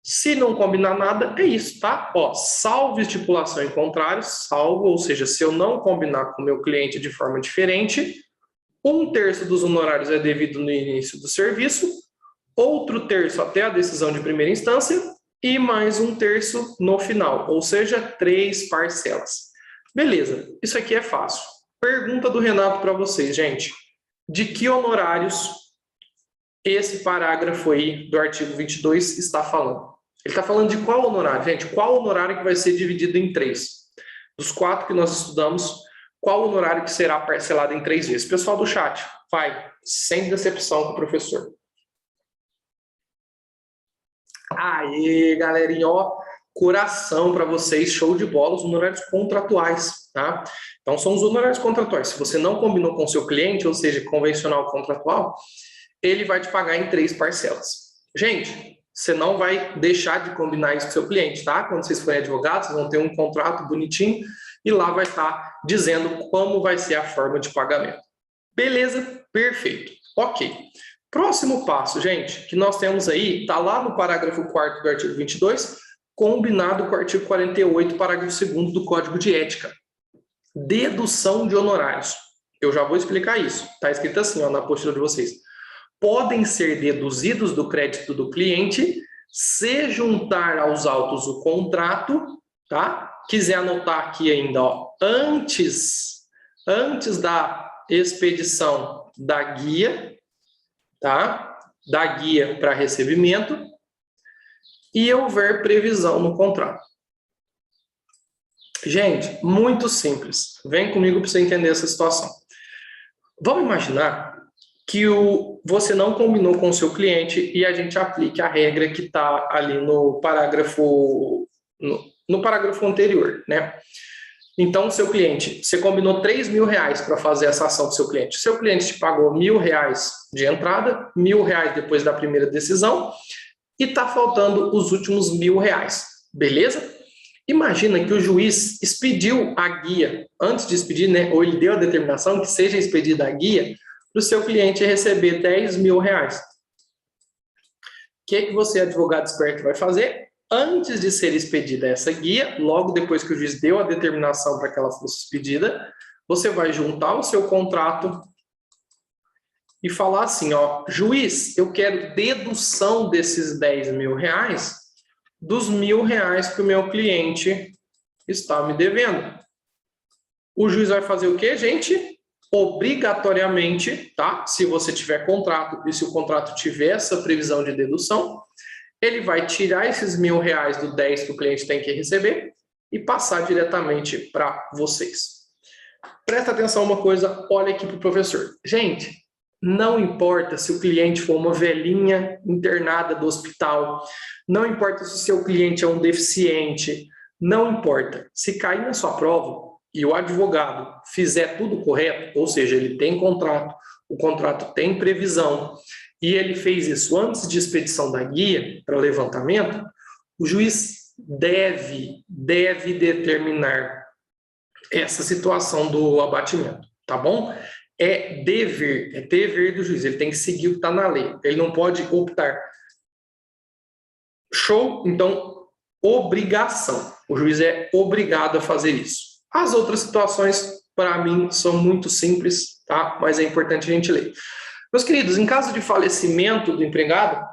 Se não combinar nada, é isso, tá? Ó, salvo estipulação em contrário, salvo, ou seja, se eu não combinar com o meu cliente de forma diferente, 1/3 dos honorários é devido no início do serviço, outro terço até a decisão de primeira instância e mais 1/3 no final, ou seja, 3 parcelas. Beleza, isso aqui é fácil. Pergunta do Renato para vocês, gente. De que honorários esse parágrafo aí do artigo 22 está falando? Ele está falando de qual honorário? Gente, qual honorário que vai ser dividido em 3? Dos 4 que nós estudamos, qual honorário que será parcelado em 3 vezes? Pessoal do chat, vai, sem decepção com o professor. Aê, galerinha, ó, coração para vocês, show de bola, os honorários contratuais, tá? Então, são os honorários contratuais. Se você não combinou com o seu cliente, ou seja, convencional contratual, ele vai te pagar em 3 parcelas. Gente, você não vai deixar de combinar isso com o seu cliente, tá? Quando vocês forem advogados, vocês vão ter um contrato bonitinho e lá vai estar dizendo como vai ser a forma de pagamento. Beleza? Perfeito. Ok. Próximo passo, gente, que nós temos aí, está lá no parágrafo 4º do artigo 22, combinado com o artigo 48, parágrafo 2º do Código de Ética. Dedução de honorários. Eu já vou explicar isso. Está escrito assim, ó, na apostila de vocês. Podem ser deduzidos do crédito do cliente se juntar aos autos o contrato, tá? Quiser anotar aqui ainda, ó, antes da expedição da guia, tá? Da guia para recebimento e houver previsão no contrato. Gente, muito simples. Vem comigo para você entender essa situação. Vamos imaginar que você não combinou com o seu cliente e a gente aplique a regra que está ali no parágrafo anterior, né? Então, o seu cliente, você combinou R$3.000 para fazer essa ação do seu cliente. O seu cliente te pagou R$1.000 de entrada, R$1.000 depois da primeira decisão e está faltando os últimos R$1.000, beleza? Imagina que o juiz expediu a guia, antes de expedir, né, ou ele deu a determinação que seja expedida a guia, para o seu cliente receber R$10.000. O que você, advogado esperto, vai fazer? Antes de ser expedida essa guia, logo depois que o juiz deu a determinação para que ela fosse expedida, você vai juntar o seu contrato e falar assim, ó, juiz, eu quero dedução desses R$10.000 dos R$1.000 que o meu cliente está me devendo. O juiz vai fazer o quê, gente? Obrigatoriamente, tá? Se você tiver contrato e se o contrato tiver essa previsão de dedução, ele vai tirar esses R$1.000 do 10 que o cliente tem que receber e passar diretamente para vocês. Presta atenção uma coisa, olha aqui para o professor. Gente, não importa se o cliente for uma velhinha internada do hospital, não importa se o seu cliente é um deficiente, não importa. Se cair na sua prova e o advogado fizer tudo correto, ou seja, ele tem contrato, o contrato tem previsão, e ele fez isso antes de expedição da guia para levantamento, o juiz deve determinar essa situação do abatimento, tá bom? É dever do juiz, ele tem que seguir o que está na lei, ele não pode optar. Show? Então, obrigação. O juiz é obrigado a fazer isso. As outras situações, para mim, são muito simples, tá? Mas é importante a gente ler. Meus queridos, em caso de falecimento do empregado,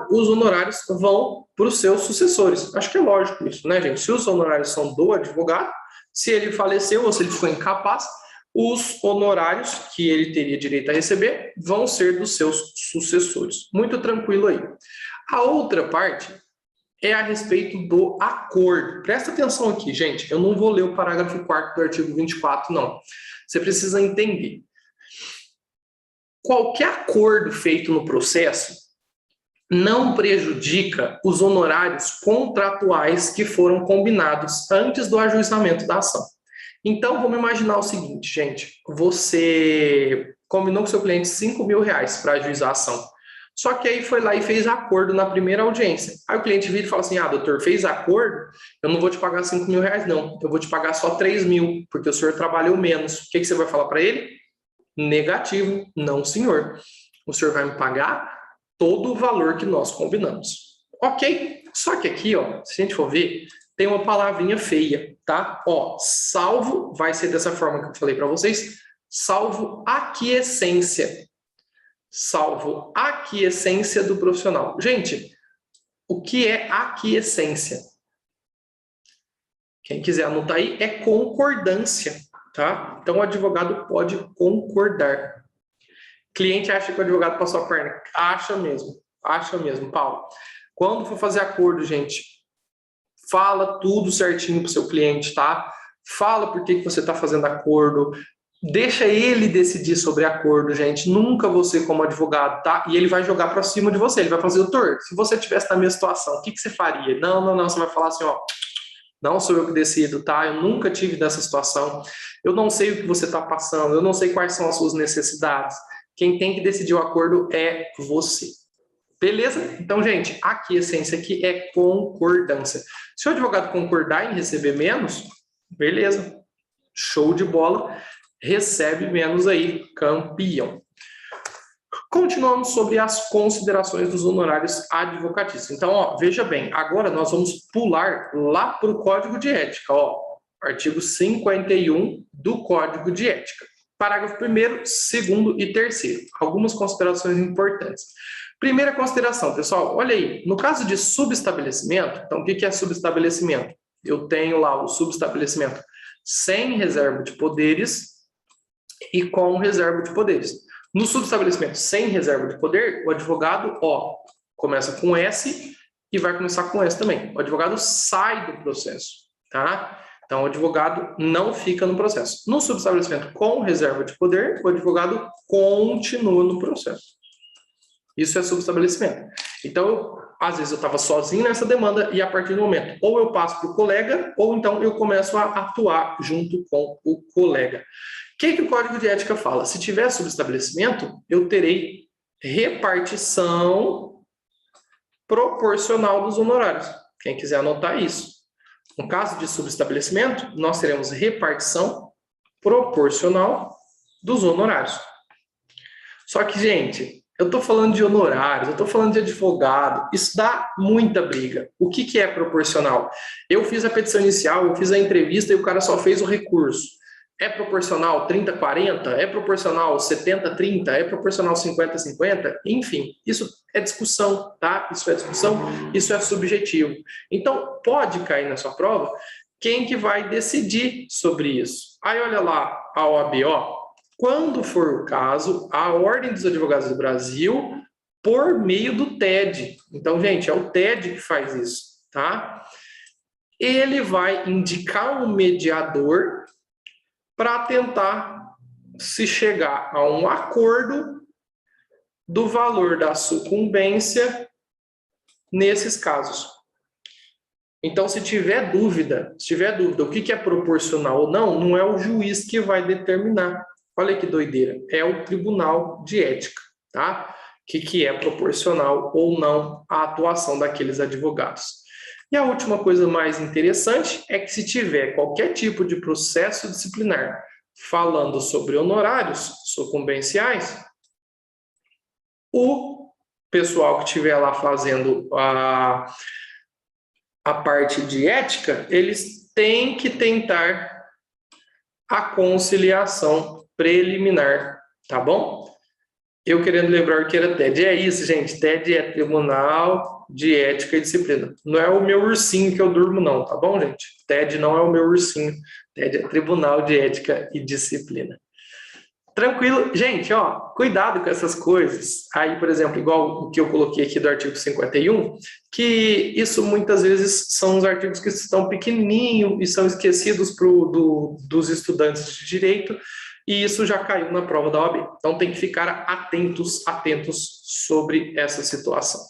os honorários vão para os seus sucessores. Acho que é lógico isso, né, gente? Se os honorários são do advogado, se ele faleceu ou se ele ficou incapaz, os honorários que ele teria direito a receber vão ser dos seus sucessores. Muito tranquilo aí. A outra parte é a respeito do acordo. Presta atenção aqui, gente. Eu não vou ler o parágrafo 4º do artigo 24, não. Você precisa entender. Qualquer acordo feito no processo, não prejudica os honorários contratuais que foram combinados antes do ajuizamento da ação. Então, vamos imaginar o seguinte, gente. Você combinou com seu cliente R$ 5.000 para ajuizar a ação. Só que aí foi lá e fez acordo na primeira audiência. Aí o cliente vira e fala assim, doutor, fez acordo? Eu não vou te pagar R$ 5.000, não. Eu vou te pagar só 3.000, porque o senhor trabalhou menos. O que você vai falar para ele? Negativo. Não, senhor. O senhor vai me pagar todo o valor que nós combinamos. Ok? Só que aqui, se a gente for ver, tem uma palavrinha feia, tá? Salvo, vai ser dessa forma que eu falei para vocês, salvo aquiescência. Salvo aquiescência do profissional. Gente, o que é aquiescência? Quem quiser anotar aí, é concordância, tá? Então, o advogado pode concordar. Cliente acha que o advogado passou a perna. Acha mesmo, Paulo. Quando for fazer acordo, gente, fala tudo certinho para o seu cliente, tá? Fala por que você está fazendo acordo. Deixa ele decidir sobre acordo, gente. Nunca você como advogado, tá? E ele vai jogar para cima de você. Ele vai fazer, doutor, se você tivesse na minha situação, o que você faria? Não. Você vai falar assim, não sou eu que decido, tá? Eu nunca tive dessa situação. Eu não sei o que você está passando. Eu não sei quais são as suas necessidades. Quem tem que decidir o acordo é você. Beleza? Então, gente, aqui a essência aqui é concordância. Se o advogado concordar em receber menos, beleza. Show de bola. Recebe menos aí, campeão. Continuamos sobre as considerações dos honorários advocatícios. Então, veja bem, agora nós vamos pular lá para o Código de Ética, artigo 51 do Código de Ética. Parágrafo 1º, 2º e 3º. Algumas considerações importantes. Primeira consideração, pessoal, olha aí, no caso de subestabelecimento, então o que é subestabelecimento? Eu tenho lá o subestabelecimento sem reserva de poderes e com reserva de poderes. No subestabelecimento sem reserva de poder, o advogado, começa com S e vai começar com S também. O advogado sai do processo, tá? Então, o advogado não fica no processo. No subestabelecimento com reserva de poder, o advogado continua no processo. Isso é subestabelecimento. Então, às vezes eu estava sozinho nessa demanda e a partir do momento, ou eu passo para o colega, ou então eu começo a atuar junto com o colega. O que o Código de Ética fala? Se tiver subestabelecimento, eu terei repartição proporcional dos honorários. Quem quiser anotar isso. No caso de subestabelecimento, nós teremos repartição proporcional dos honorários. Só que, gente, eu estou falando de honorários, eu estou falando de advogado, isso dá muita briga. O que é proporcional? Eu fiz a petição inicial, eu fiz a entrevista e o cara só fez o recurso. É proporcional 30-40? É proporcional 70-30? É proporcional 50-50? Enfim, isso é discussão, tá? Isso é discussão, isso é subjetivo. Então, pode cair na sua prova quem que vai decidir sobre isso. Aí, olha lá, a OAB, quando for o caso, a Ordem dos Advogados do Brasil, por meio do TED. Então, gente, é o TED que faz isso, tá? Ele vai indicar um mediador para tentar se chegar a um acordo do valor da sucumbência nesses casos. Então, se tiver dúvida o que é proporcional ou não, não é o juiz que vai determinar. Olha que doideira, é o Tribunal de Ética, tá? Que é proporcional ou não à atuação daqueles advogados. E a última coisa mais interessante é que se tiver qualquer tipo de processo disciplinar falando sobre honorários sucumbenciais, o pessoal que estiver lá fazendo a parte de ética, eles têm que tentar a conciliação preliminar, tá bom? Eu querendo lembrar que era TED. É isso, gente. TED é Tribunal de Ética e Disciplina. Não é o meu ursinho que eu durmo, não, tá bom, gente? TED não é o meu ursinho. TED é Tribunal de Ética e Disciplina. Tranquilo. Gente, cuidado com essas coisas. Aí, por exemplo, igual o que eu coloquei aqui do artigo 51, que isso muitas vezes são os artigos que estão pequenininhos e são esquecidos dos estudantes de direito, e isso já caiu na prova da OAB. Então, tem que ficar atentos sobre essa situação.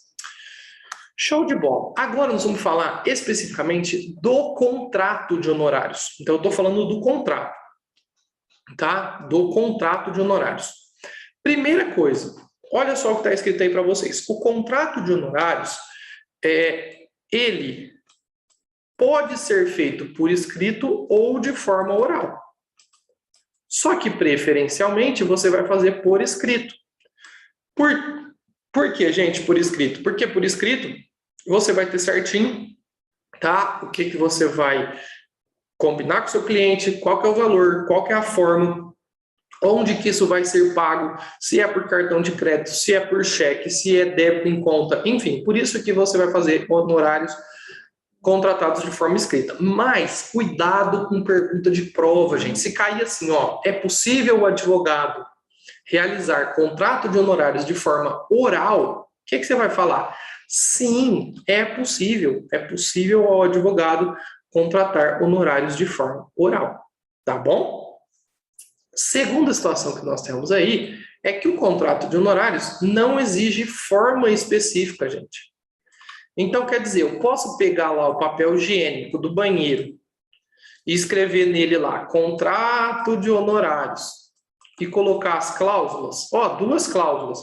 Show de bola. Agora nós vamos falar especificamente do contrato de honorários. Então, eu estou falando do contrato, tá? Do contrato de honorários. Primeira coisa, olha só o que está escrito aí para vocês. O contrato de honorários, ele pode ser feito por escrito ou de forma oral. Só que, preferencialmente, você vai fazer por escrito. Por que, gente, por escrito? Porque por escrito, você vai ter certinho, tá? O que você vai combinar com o seu cliente, qual que é o valor, qual que é a forma, onde que isso vai ser pago, se é por cartão de crédito, se é por cheque, se é débito em conta, enfim. Por isso que você vai fazer honorários contratados de forma escrita. Mas cuidado com pergunta de prova, gente. Se cair assim, ó, é possível o advogado realizar contrato de honorários de forma oral? O que você vai falar? Sim, é possível. É possível ao advogado contratar honorários de forma oral. Tá bom? Segunda situação que nós temos aí é que o contrato de honorários não exige forma específica, gente. Então, quer dizer, eu posso pegar lá o papel higiênico do banheiro e escrever nele lá, contrato de honorários, e colocar as cláusulas, ó, 2 cláusulas.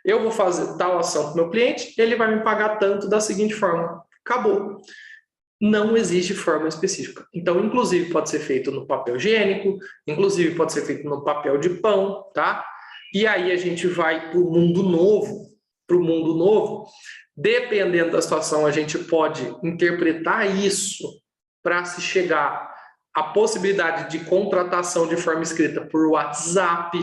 Eu vou fazer tal ação para o meu cliente, ele vai me pagar tanto da seguinte forma. Acabou. Não existe forma específica. Então, inclusive, pode ser feito no papel higiênico, inclusive pode ser feito no papel de pão, tá? E aí a gente vai para o mundo novo. Para o mundo novo, dependendo da situação, a gente pode interpretar isso para se chegar à possibilidade de contratação de forma escrita por WhatsApp,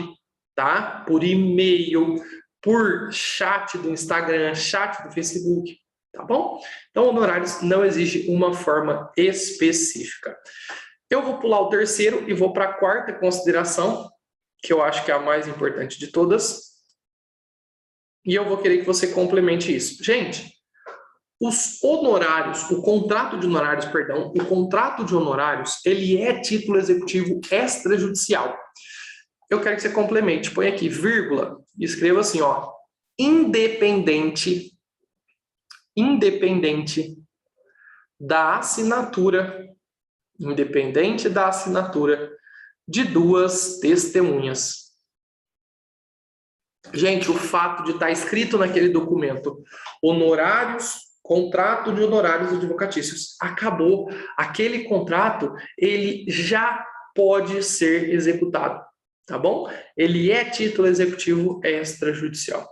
tá? Por e-mail, por chat do Instagram, chat do Facebook, tá bom? Então, honorários não exige uma forma específica. Eu vou pular o terceiro e vou para a 4ª consideração, que eu acho que é a mais importante de todas. E eu vou querer que você complemente isso. Gente, os honorários, o contrato de honorários, ele é título executivo extrajudicial. Eu quero que você complemente, põe aqui, vírgula, e escreva assim, ó, independente da assinatura de 2 testemunhas. Gente, o fato de estar escrito naquele documento, contrato de honorários advocatícios, acabou. Aquele contrato, ele já pode ser executado, tá bom? Ele é título executivo extrajudicial.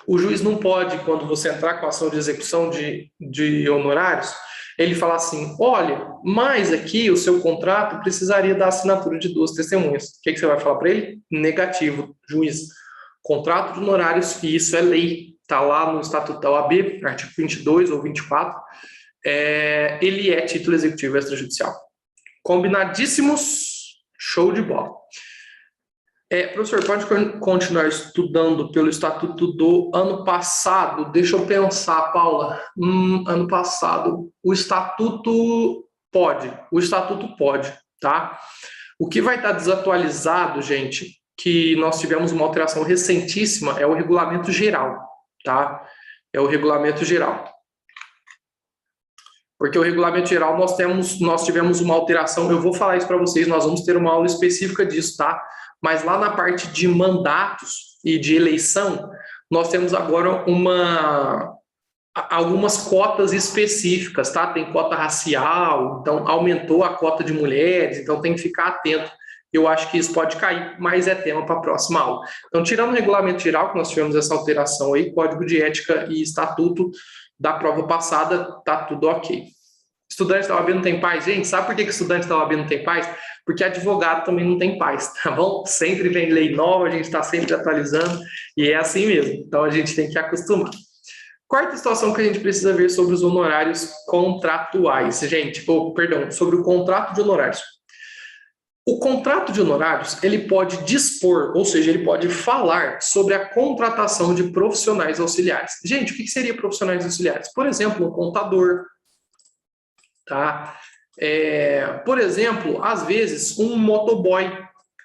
O juiz não pode, quando você entrar com a ação de execução de honorários, ele falar assim, olha, mas aqui o seu contrato precisaria da assinatura de 2 testemunhas. O que você vai falar para ele? Negativo, juiz. Contrato de honorários, e isso é lei, está lá no Estatuto da OAB, artigo 22 ou 24, ele é título executivo extrajudicial. Combinadíssimos? Show de bola. Professor, pode continuar estudando pelo Estatuto do ano passado? Deixa eu pensar, Paula. Ano passado, o Estatuto pode, tá? O que vai estar desatualizado, gente, que nós tivemos uma alteração recentíssima, é o regulamento geral, tá? É o regulamento geral. Porque o regulamento geral nós tivemos uma alteração, eu vou falar isso para vocês, nós vamos ter uma aula específica disso, tá? Mas lá na parte de mandatos e de eleição, nós temos agora algumas cotas específicas, tá? Tem cota racial, então aumentou a cota de mulheres, então tem que ficar atento. Eu acho que isso pode cair, mas é tema para a próxima aula. Então, tirando o regulamento geral, que nós tivemos essa alteração aí, código de ética e estatuto da prova passada, tá tudo ok. Estudante da OAB não tem paz? Gente, sabe por que estudante da OAB não tem paz? Porque advogado também não tem paz, tá bom? Sempre vem lei nova, a gente está sempre atualizando, e é assim mesmo. Então, a gente tem que acostumar. 4ª situação que a gente precisa ver sobre os honorários contratuais, gente, sobre o contrato de honorários. O contrato de honorários, ele pode dispor, ou seja, ele pode falar sobre a contratação de profissionais auxiliares. Gente, o que seria profissionais auxiliares? Por exemplo, um contador, tá? Por exemplo, às vezes, um motoboy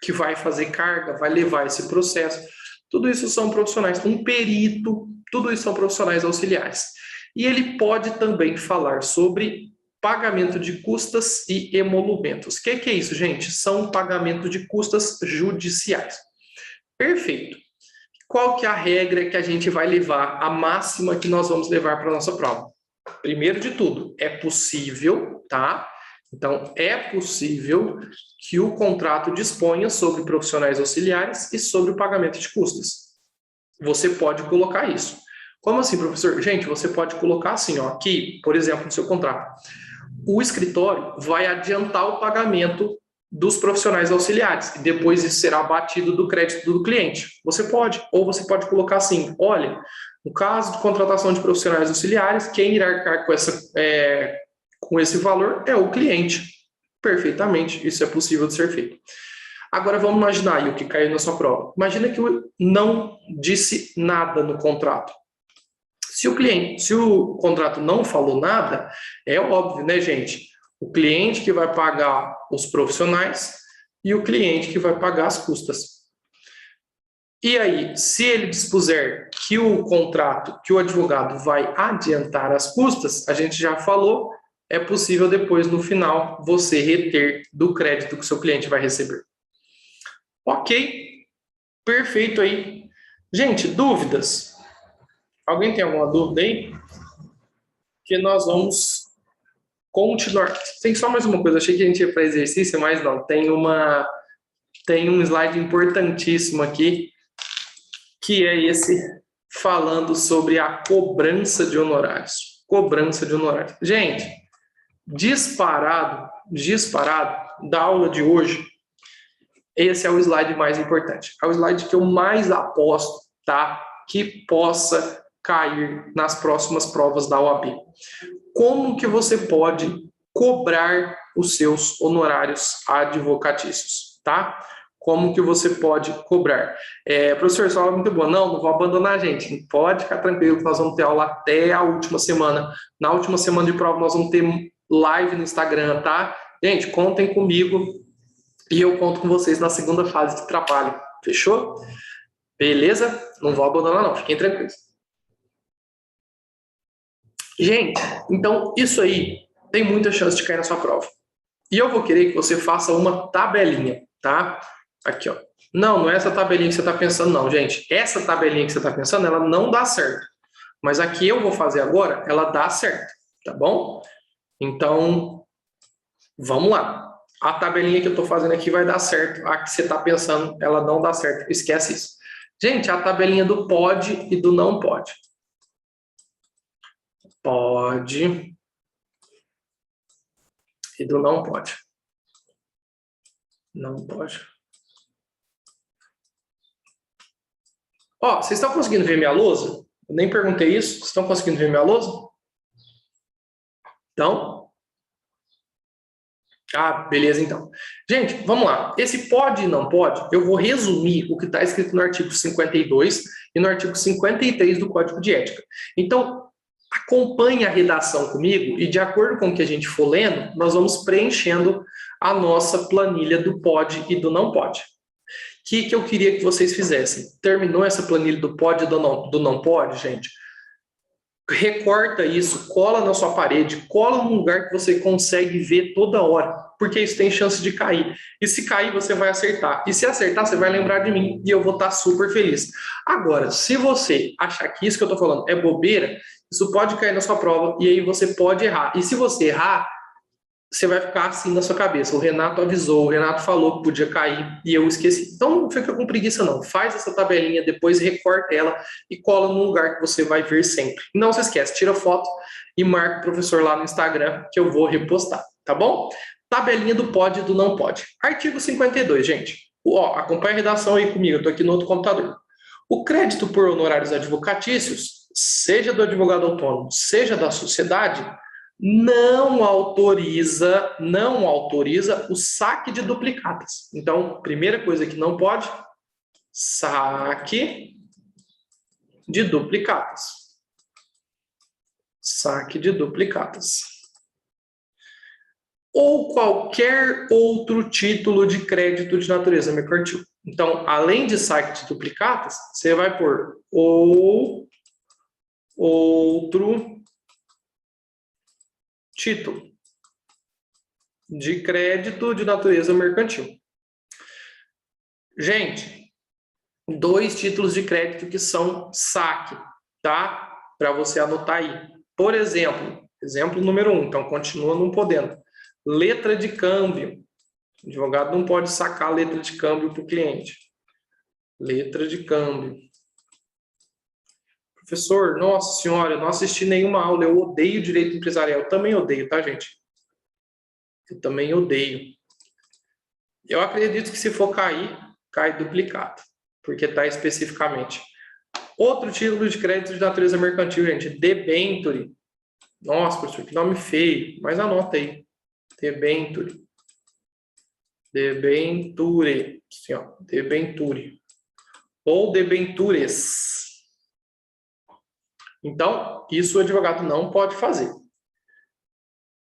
que vai fazer carga, vai levar esse processo. Tudo isso são profissionais. Um perito, tudo isso são profissionais auxiliares. E ele pode também falar sobre pagamento de custas e emolumentos. O que é isso, gente? São pagamentos de custas judiciais. Perfeito. Qual que é a regra que a gente vai levar, a máxima que nós vamos levar para a nossa prova? Primeiro de tudo, é possível, tá? Então, é possível que o contrato disponha sobre profissionais auxiliares e sobre o pagamento de custas. Você pode colocar isso. Como assim, professor? Gente, você pode colocar assim, ó, aqui, por exemplo, no seu contrato. O escritório vai adiantar o pagamento dos profissionais auxiliares e depois isso será abatido do crédito do cliente. Você pode, ou você pode colocar assim, olha, no caso de contratação de profissionais auxiliares, quem irá arcar com esse valor é o cliente. Perfeitamente, isso é possível de ser feito. Agora vamos imaginar aí o que caiu na sua prova. Imagina que não disse nada no contrato. Se o contrato não falou nada, é óbvio, né, gente? O cliente que vai pagar os profissionais e o cliente que vai pagar as custas. E aí, se ele dispuser que o contrato, que o advogado vai adiantar as custas, a gente já falou, é possível depois, no final, você reter do crédito que o seu cliente vai receber. Ok, perfeito aí. Gente, dúvidas? Alguém tem alguma dúvida aí? Que nós vamos continuar. Tem só mais uma coisa, achei que a gente ia para exercício, mas não. Tem um slide importantíssimo aqui, que é esse falando sobre a cobrança de honorários. Cobrança de honorários. Gente, disparado da aula de hoje, esse é o slide mais importante. É o slide que eu mais aposto, tá? Que possa cair nas próximas provas da OAB. Como que você pode cobrar os seus honorários advocatícios, tá? Como que você pode cobrar? Professor, sua aula é muito boa. Não vou abandonar a gente. Pode ficar tranquilo que nós vamos ter aula até a última semana. Na última semana de prova nós vamos ter live no Instagram, tá? Gente, contem comigo e eu conto com vocês na segunda fase de trabalho. Fechou? Beleza? Não vou abandonar não, fiquem tranquilos. Gente, então isso aí tem muita chance de cair na sua prova. E eu vou querer que você faça uma tabelinha, tá? Aqui, ó. Não é essa tabelinha que você está pensando, não, gente. Essa tabelinha que você está pensando, ela não dá certo. Mas a que eu vou fazer agora, ela dá certo, tá bom? Então, vamos lá. A tabelinha que eu estou fazendo aqui vai dar certo. A que você está pensando, ela não dá certo. Esquece isso. Gente, a tabelinha do pode e do não pode. Pode e do não pode. Não pode. Ó, vocês estão conseguindo ver minha lousa? Eu nem perguntei isso. Vocês estão conseguindo ver minha lousa? Então? Ah, beleza, então. Gente, vamos lá. Esse pode e não pode, eu vou resumir o que está escrito no artigo 52 e no artigo 53 do Código de Ética. Então, acompanhe a redação comigo e, de acordo com o que a gente for lendo, nós vamos preenchendo a nossa planilha do pode e do não pode. O que eu queria que vocês fizessem? Terminou essa planilha do pode e do não pode, gente? Recorta isso, cola na sua parede, cola num lugar que você consegue ver toda hora, porque isso tem chance de cair. E se cair, você vai acertar. E se acertar, você vai lembrar de mim e eu vou estar super feliz. Agora, se você achar que isso que eu estou falando é bobeira, isso pode cair na sua prova e aí você pode errar. E se você errar, você vai ficar assim na sua cabeça. O Renato avisou, o Renato falou que podia cair e eu esqueci. Então não fica com preguiça não. Faz essa tabelinha, depois recorta ela e cola num lugar que você vai ver sempre. Não se esquece, tira foto e marca o professor lá no Instagram que eu vou repostar, tá bom? Tabelinha do pode e do não pode. Artigo 52, gente. Ó, acompanha a redação aí comigo, eu tô aqui no outro computador. O crédito por honorários advocatícios, seja do advogado autônomo, seja da sociedade, não autoriza o saque de duplicatas. Então, primeira coisa que não pode, saque de duplicatas. Saque de duplicatas. Ou qualquer outro título de crédito de natureza mercantil. Então, além de saque de duplicatas, você vai pôr ou outro título de crédito de natureza mercantil. Gente, 2 títulos de crédito que são saque, tá? Para você anotar aí. Por exemplo, exemplo número 1, então continua não podendo. Letra de câmbio. O advogado não pode sacar a letra de câmbio para o cliente. Letra de câmbio. Professor, nossa senhora, eu não assisti nenhuma aula, eu odeio direito empresarial. Eu também odeio, tá, gente? Eu também odeio. Eu acredito que se for cair, cai duplicado, porque está especificamente. Outro título de crédito de natureza mercantil, gente, debenture. Nossa, professor, que nome feio, mas anota aí. Debenture. Debenture. Assim, ó, debenture. Ou debentures. Então, isso o advogado não pode fazer.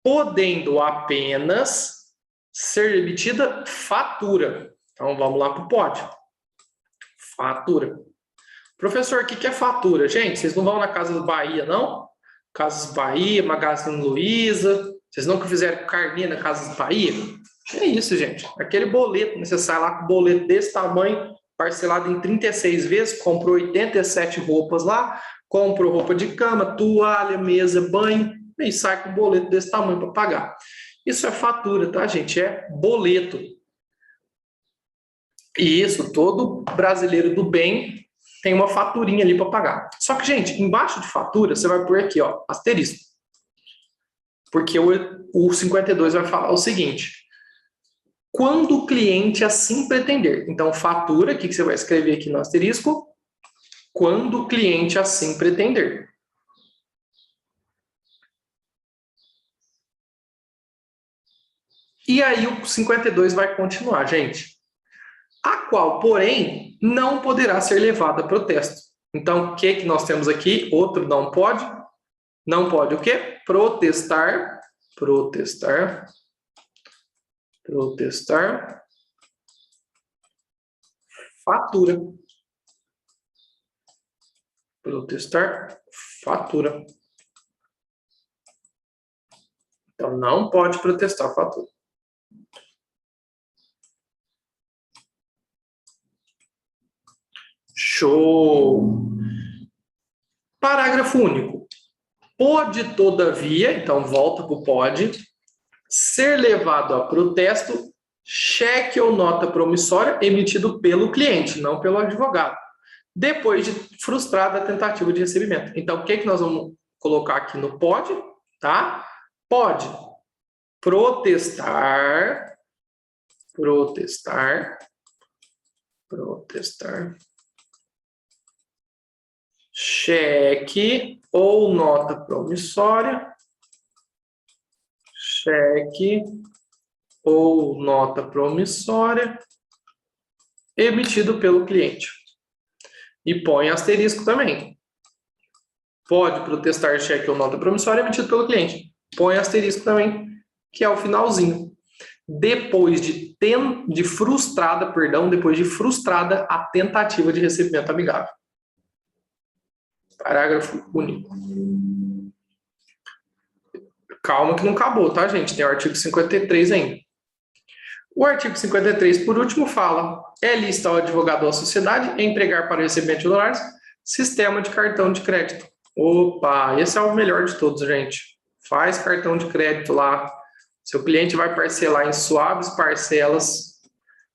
Podendo apenas ser emitida fatura. Então, vamos lá para o pode. Fatura. Professor, o que é fatura? Gente, vocês não vão na Casas Bahia, não? Casas Bahia, Magazine Luiza. Vocês nunca fizeram carnê na Casas Bahia? É isso, gente. Aquele boleto, você sai lá com um boleto desse tamanho, parcelado em 36 vezes, comprou 87 roupas lá, comprou roupa de cama, toalha, mesa, banho, e sai com um boleto desse tamanho para pagar. Isso é fatura, tá, gente? É boleto. E isso, todo brasileiro do bem tem uma faturinha ali para pagar. Só que, gente, embaixo de fatura, você vai pôr aqui, ó, asterisco. Porque o 52 vai falar o seguinte: quando o cliente assim pretender. Então, fatura, o que você vai escrever aqui no asterisco? Quando o cliente assim pretender. E aí o 52 vai continuar, gente. A qual, porém, não poderá ser levada a protesto. Então, o que nós temos aqui? Outro não pode. Não pode o quê? Protestar. Protestar. Protestar. Fatura. Protestar. Fatura. Então, não pode protestar fatura. Show! Parágrafo único. Pode, todavia, então volta para o pode, ser levado a protesto cheque ou nota promissória emitido pelo cliente, não pelo advogado, depois de frustrada a tentativa de recebimento. Então, o que nós vamos colocar aqui no pode? Tá? Pode protestar, protestar, protestar, cheque ou nota promissória, cheque ou nota promissória emitido pelo cliente. E põe asterisco também. Pode protestar cheque ou nota promissória emitido pelo cliente. Põe asterisco também, que é o finalzinho. Depois de frustrada a tentativa de recebimento amigável. Parágrafo único. Calma que não acabou, tá, gente? Tem o artigo 53 ainda. O artigo 53, por último, fala: é lícito ao advogado ou à sociedade empregar para recebimento de honorários sistema de cartão de crédito. Opa, esse é o melhor de todos, gente. Faz cartão de crédito lá. Seu cliente vai parcelar em suaves parcelas.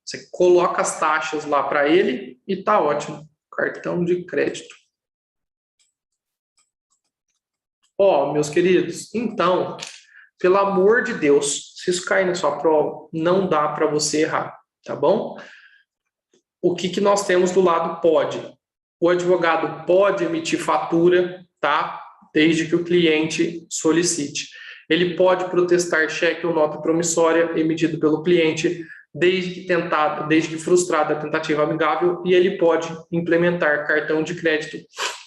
Você coloca as taxas lá para ele e tá ótimo. Cartão de crédito. Ó, meus queridos, então, pelo amor de Deus, se isso cair na sua prova, não dá para você errar, tá bom? O que nós temos do lado pode? O advogado pode emitir fatura, tá? Desde que o cliente solicite. Ele pode protestar cheque ou nota promissória emitido pelo cliente, desde que frustrada a tentativa amigável, e ele pode implementar cartão de crédito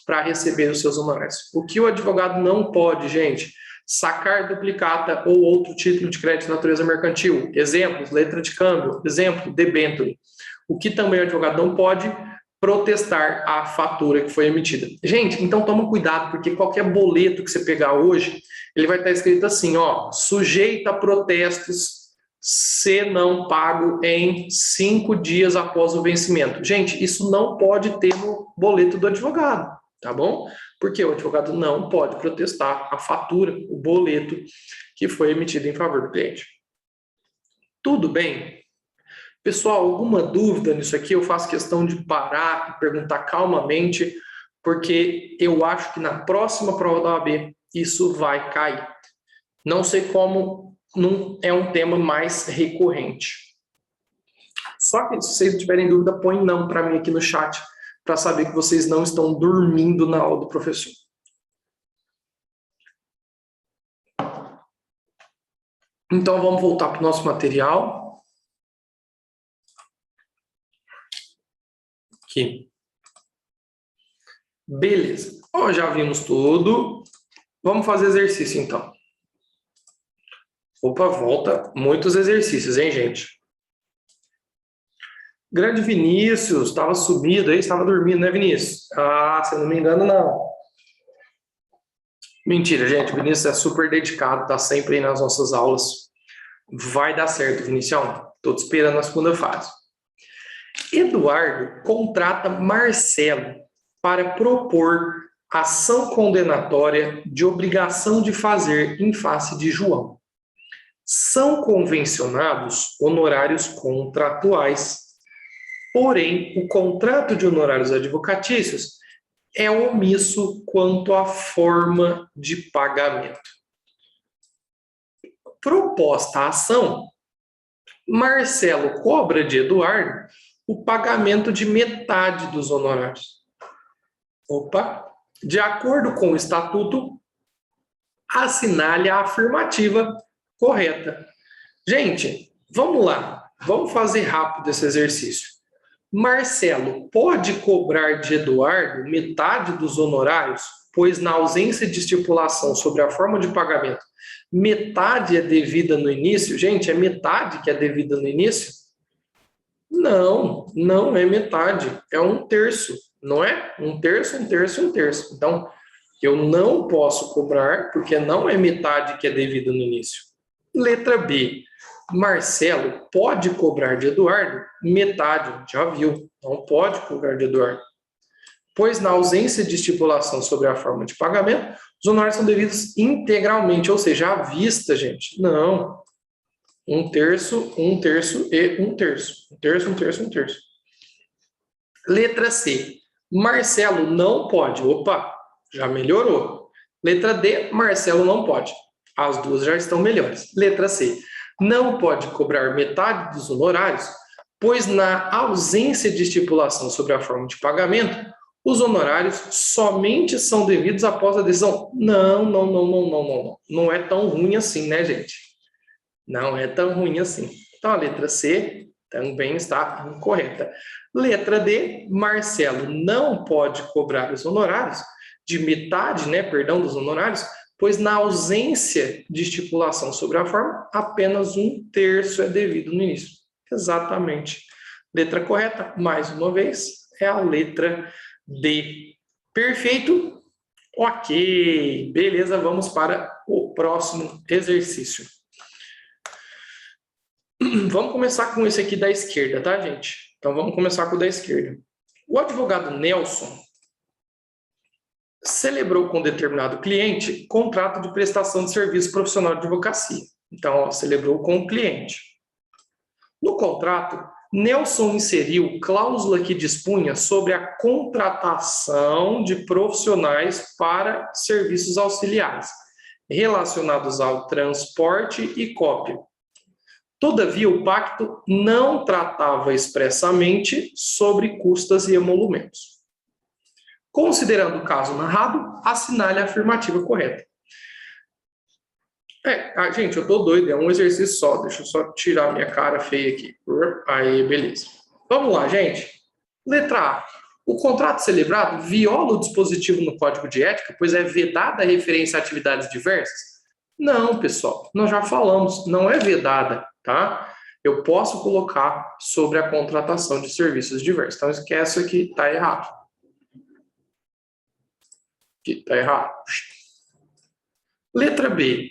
para receber os seus honorários. O que o advogado não pode, gente? Sacar duplicata ou outro título de crédito de natureza mercantil. Exemplos, letra de câmbio. Exemplo, debênture. O que também o advogado não pode? protestar a fatura que foi emitida. Gente, então toma cuidado, porque qualquer boleto que você pegar hoje, ele vai estar escrito assim, ó, sujeito a protestos se não pago em 5 dias após o vencimento. Gente, isso não pode ter no boleto do advogado, tá bom? Porque o advogado não pode protestar a fatura, o boleto que foi emitido em favor do cliente. Tudo bem? Pessoal, alguma dúvida nisso aqui? Eu faço questão de parar e perguntar calmamente, porque eu acho que na próxima prova da OAB isso vai cair. Não sei como, não é um tema mais recorrente. Só que se vocês tiverem dúvida, põe não para mim aqui no chat, para saber que vocês não estão dormindo na aula do professor. Então vamos voltar para o nosso material. Aqui. Beleza. Ó, já vimos tudo. Vamos fazer exercício, então. Opa, volta. Muitos exercícios, hein, gente? Grande Vinícius, estava sumido aí, estava dormindo, né, Vinícius? Ah, se eu não me engano, não. Mentira, gente. O Vinícius é super dedicado, tá sempre aí nas nossas aulas. Vai dar certo, Vinicião. Estou te esperando na segunda fase. Eduardo contrata Marcelo para propor ação condenatória de obrigação de fazer em face de João. São convencionados honorários contratuais, porém, o contrato de honorários advocatícios é omisso quanto à forma de pagamento. Proposta a ação, Marcelo cobra de Eduardo o pagamento de metade dos honorários. Opa! De acordo com o estatuto, assinale a afirmativa correta. Gente, vamos lá. Vamos fazer rápido esse exercício. Marcelo pode cobrar de Eduardo metade dos honorários, pois na ausência de estipulação sobre a forma de pagamento, metade é devida no início? Gente, é metade que é devida no início? Não, não é metade, é 1/3, não é? 1/3, 1/3, 1/3. Então, eu não posso cobrar, porque não é metade que é devida no início. Letra B, Marcelo pode cobrar de Eduardo metade, já viu, não pode cobrar de Eduardo. Pois na ausência de estipulação sobre a forma de pagamento, os honorários são devidos integralmente, ou seja, à vista, gente. Não. 1/3, 1/3 e 1/3. 1/3, 1/3, 1/3. Letra C. Marcelo não pode. Opa, já melhorou. Letra D. Marcelo não pode. As duas já estão melhores. Letra C. Não pode cobrar metade dos honorários, pois na ausência de estipulação sobre a forma de pagamento, os honorários somente são devidos após a decisão. Não. Não é tão ruim assim, né, gente? Não é tão ruim assim. Então, a letra C também está incorreta. Letra D, Marcelo não pode cobrar os honorários de metade, dos honorários, pois na ausência de estipulação sobre a forma, apenas 1/3 é devido no início. Exatamente. Letra correta, mais uma vez, é a letra D. Perfeito? Ok. Beleza, vamos para o próximo exercício. Vamos começar com esse aqui da esquerda, tá, gente? Então, vamos começar com o da esquerda. O advogado Nelson celebrou com determinado cliente contrato de prestação de serviço profissional de advocacia. Então, celebrou com o cliente. No contrato, Nelson inseriu cláusula que dispunha sobre a contratação de profissionais para serviços auxiliares, relacionados ao transporte e cópia. Todavia, o pacto não tratava expressamente sobre custas e emolumentos. Considerando o caso narrado, assinale a afirmativa correta. Gente, eu tô doido, é um exercício só. Deixa eu só tirar minha cara feia aqui. Aí, beleza. Vamos lá, gente. Letra A. O contrato celebrado viola o dispositivo no Código de Ética, pois é vedada a referência a atividades diversas? Não, pessoal, nós já falamos, não é vedada, tá? Eu posso colocar sobre a contratação de serviços diversos. Então, esquece aqui, está errado. Aqui está errado. Letra B.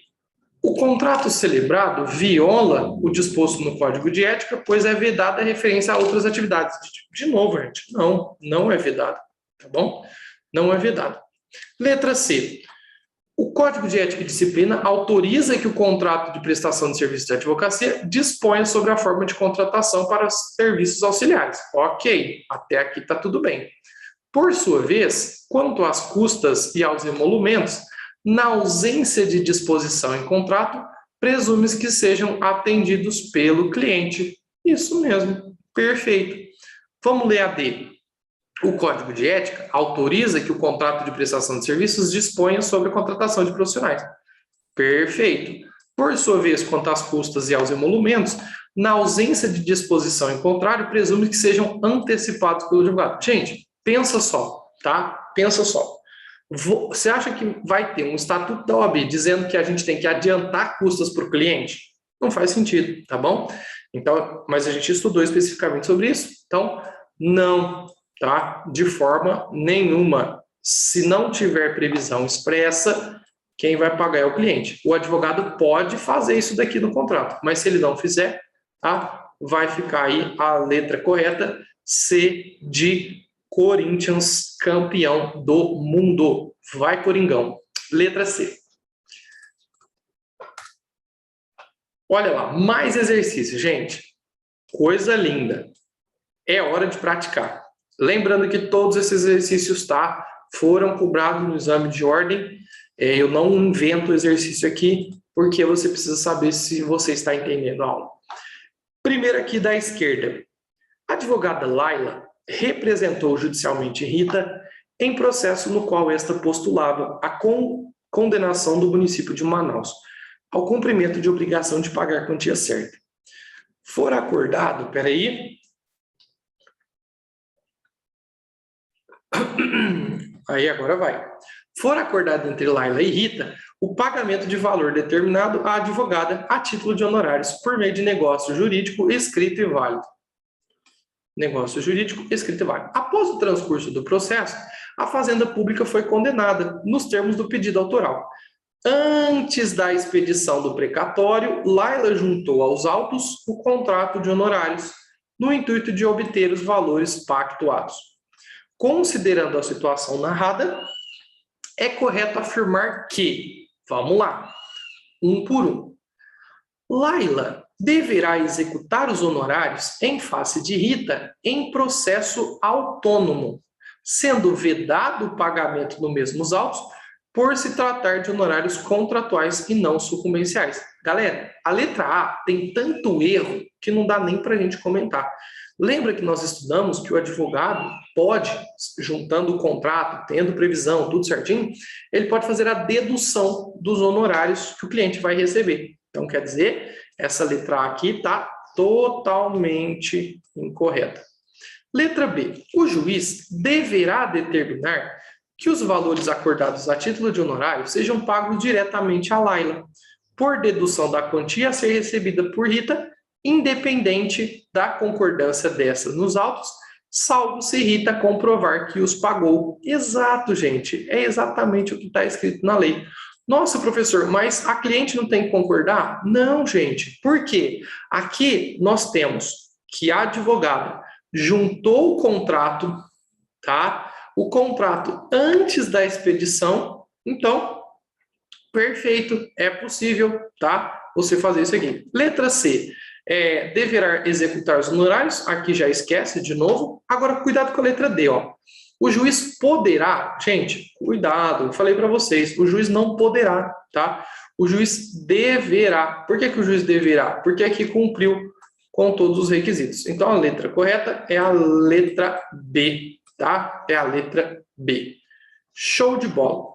O contrato celebrado viola o disposto no Código de Ética, pois é vedada a referência a outras atividades. De novo, gente, não é vedado, tá bom? Não é vedado. Letra C. O Código de Ética e Disciplina autoriza que o contrato de prestação de serviços de advocacia disponha sobre a forma de contratação para serviços auxiliares. Ok, até aqui está tudo bem. Por sua vez, quanto às custas e aos emolumentos, na ausência de disposição em contrato, presume-se que sejam atendidos pelo cliente. Isso mesmo, perfeito. Vamos ler a D. O Código de Ética autoriza que o contrato de prestação de serviços disponha sobre a contratação de profissionais. Perfeito. Por sua vez, quanto às custas e aos emolumentos, na ausência de disposição em contrário, presume que sejam antecipados pelo advogado. Gente, pensa só, tá? Pensa só. Você acha que vai ter um estatuto da OAB dizendo que a gente tem que adiantar custas para o cliente? Não faz sentido, tá bom? Então, mas a gente estudou especificamente sobre isso, então não, tá? De forma nenhuma. Se não tiver previsão expressa, quem vai pagar é o cliente. O advogado pode fazer isso daqui no contrato, mas se ele não fizer, tá? Vai ficar aí a letra correta, C de Corinthians, campeão do mundo. Vai, Coringão. Letra C. Olha lá, mais exercício, gente. Coisa linda. É hora de praticar. Lembrando que todos esses exercícios, tá, foram cobrados no exame de ordem. Eu não invento exercício aqui, porque você precisa saber se você está entendendo a aula. Primeiro aqui da esquerda. A advogada Laila representou judicialmente Rita em processo no qual esta postulava a condenação do município de Manaus ao cumprimento de obrigação de pagar a quantia certa. For acordado, aí agora vai. For acordado entre Laila e Rita o pagamento de valor determinado à advogada a título de honorários por meio de negócio jurídico escrito e válido. Negócio jurídico escrito e válido. Após o transcurso do processo, a Fazenda Pública foi condenada nos termos do pedido autoral. Antes da expedição do precatório, Laila juntou aos autos o contrato de honorários, no intuito de obter os valores pactuados. Considerando a situação narrada, é correto afirmar que, vamos lá, um por um, Laila deverá executar os honorários em face de Rita em processo autônomo, sendo vedado o pagamento nos mesmos autos por se tratar de honorários contratuais e não sucumbenciais. Galera, a letra A tem tanto erro que não dá nem para a gente comentar. Lembra que nós estudamos que o advogado pode, juntando o contrato, tendo previsão, tudo certinho, ele pode fazer a dedução dos honorários que o cliente vai receber. Então, quer dizer, essa letra A aqui está totalmente incorreta. Letra B. O juiz deverá determinar que os valores acordados a título de honorário sejam pagos diretamente a Laila, por dedução da quantia a ser recebida por Rita, independente da concordância dessa nos autos, salvo se Rita comprovar que os pagou. Exato, gente. É exatamente o que está escrito na lei. Nossa, professor, mas a cliente não tem que concordar? Não, gente. Por quê? Aqui nós temos que a advogada juntou o contrato, tá? O contrato antes da expedição. Então, perfeito, é possível, tá? Você fazer isso aqui. Letra C. Deverá executar os honorários. Aqui já esquece de novo. Agora, cuidado com a letra D, ó. O juiz poderá, gente, cuidado, eu falei para vocês, o juiz não poderá, tá? O juiz deverá. Por que o juiz deverá? Porque aqui cumpriu com todos os requisitos. Então, a letra correta é a letra B, tá? É a letra B. Show de bola.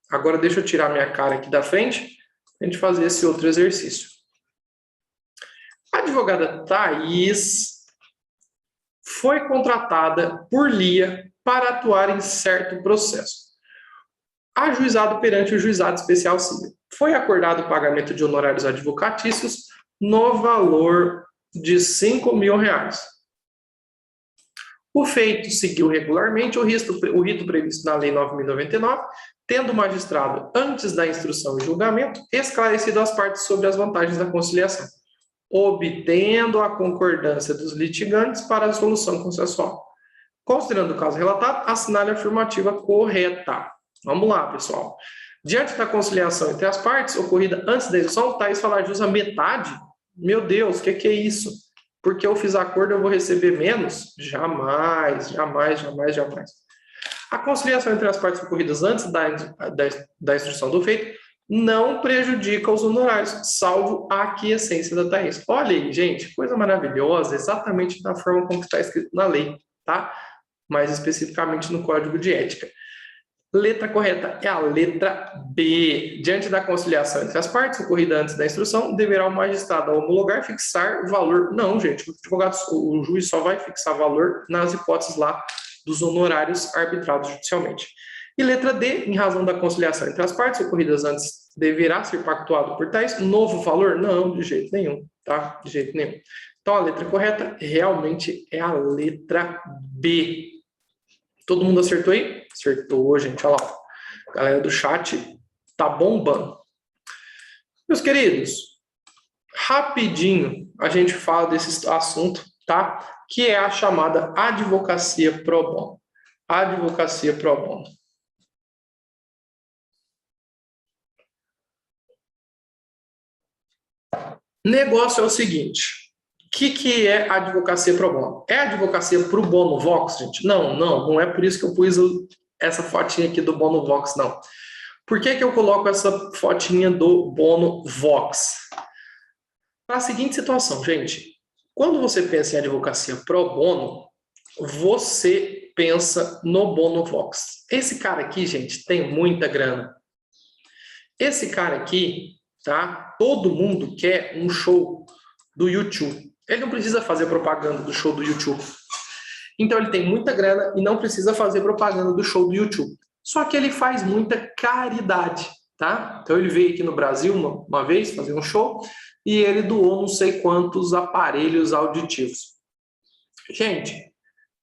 Agora, deixa eu tirar minha cara aqui da frente, para a gente fazer esse outro exercício. A advogada Thaís foi contratada por Lia para atuar em certo processo, ajuizado perante o Juizado Especial Civil. Foi acordado o pagamento de honorários advocatícios no valor de R$ 5.000. O feito seguiu regularmente o rito previsto na Lei 9.099, tendo o magistrado, antes da instrução e julgamento, esclarecido as partes sobre as vantagens da conciliação, obtendo a concordância dos litigantes para a solução consensual. Considerando o caso relatado, assinale a afirmativa correta. Vamos lá, pessoal. Diante da conciliação entre as partes, ocorrida antes da execução, Thaís falar de usa metade? Meu Deus, o que é isso? Porque eu fiz acordo, eu vou receber menos? Jamais, jamais, jamais, jamais. A conciliação entre as partes ocorridas antes da instrução do feito não prejudica os honorários, salvo a aquiescência da Thaís. Olha aí, gente, coisa maravilhosa, exatamente da forma como está escrito na lei, tá? Mais especificamente no Código de Ética. Letra correta é a letra B. Diante da conciliação entre as partes, ocorrida antes da instrução, deverá o magistrado homologar fixar o valor. Não, gente, o juiz só vai fixar valor nas hipóteses lá dos honorários arbitrados judicialmente. E letra D, em razão da conciliação entre as partes, ocorridas antes, deverá ser pactuado por tais novo valor? Não, de jeito nenhum, tá? De jeito nenhum. Então, a letra correta realmente é a letra B. Todo mundo acertou aí? Acertou, gente. Olha lá. A galera do chat tá bombando. Meus queridos, rapidinho a gente fala desse assunto, tá? Que é a chamada advocacia pro bono. Advocacia pro bono. Negócio é o seguinte. O que é advocacia pro bono? É advocacia pro bono vox, gente? Não é por isso que eu pus essa fotinha aqui do bono vox, não. Por que eu coloco essa fotinha do bono vox? Para a seguinte situação, gente. Quando você pensa em advocacia pro bono, você pensa no bono vox. Esse cara aqui, gente, tem muita grana. Esse cara aqui, tá? Todo mundo quer um show do YouTube. Ele não precisa fazer propaganda do show do YouTube. Então, ele tem muita grana e não precisa fazer propaganda do show do YouTube. Só que ele faz muita caridade, tá? Então, ele veio aqui no Brasil uma vez fazer um show e ele doou não sei quantos aparelhos auditivos. Gente,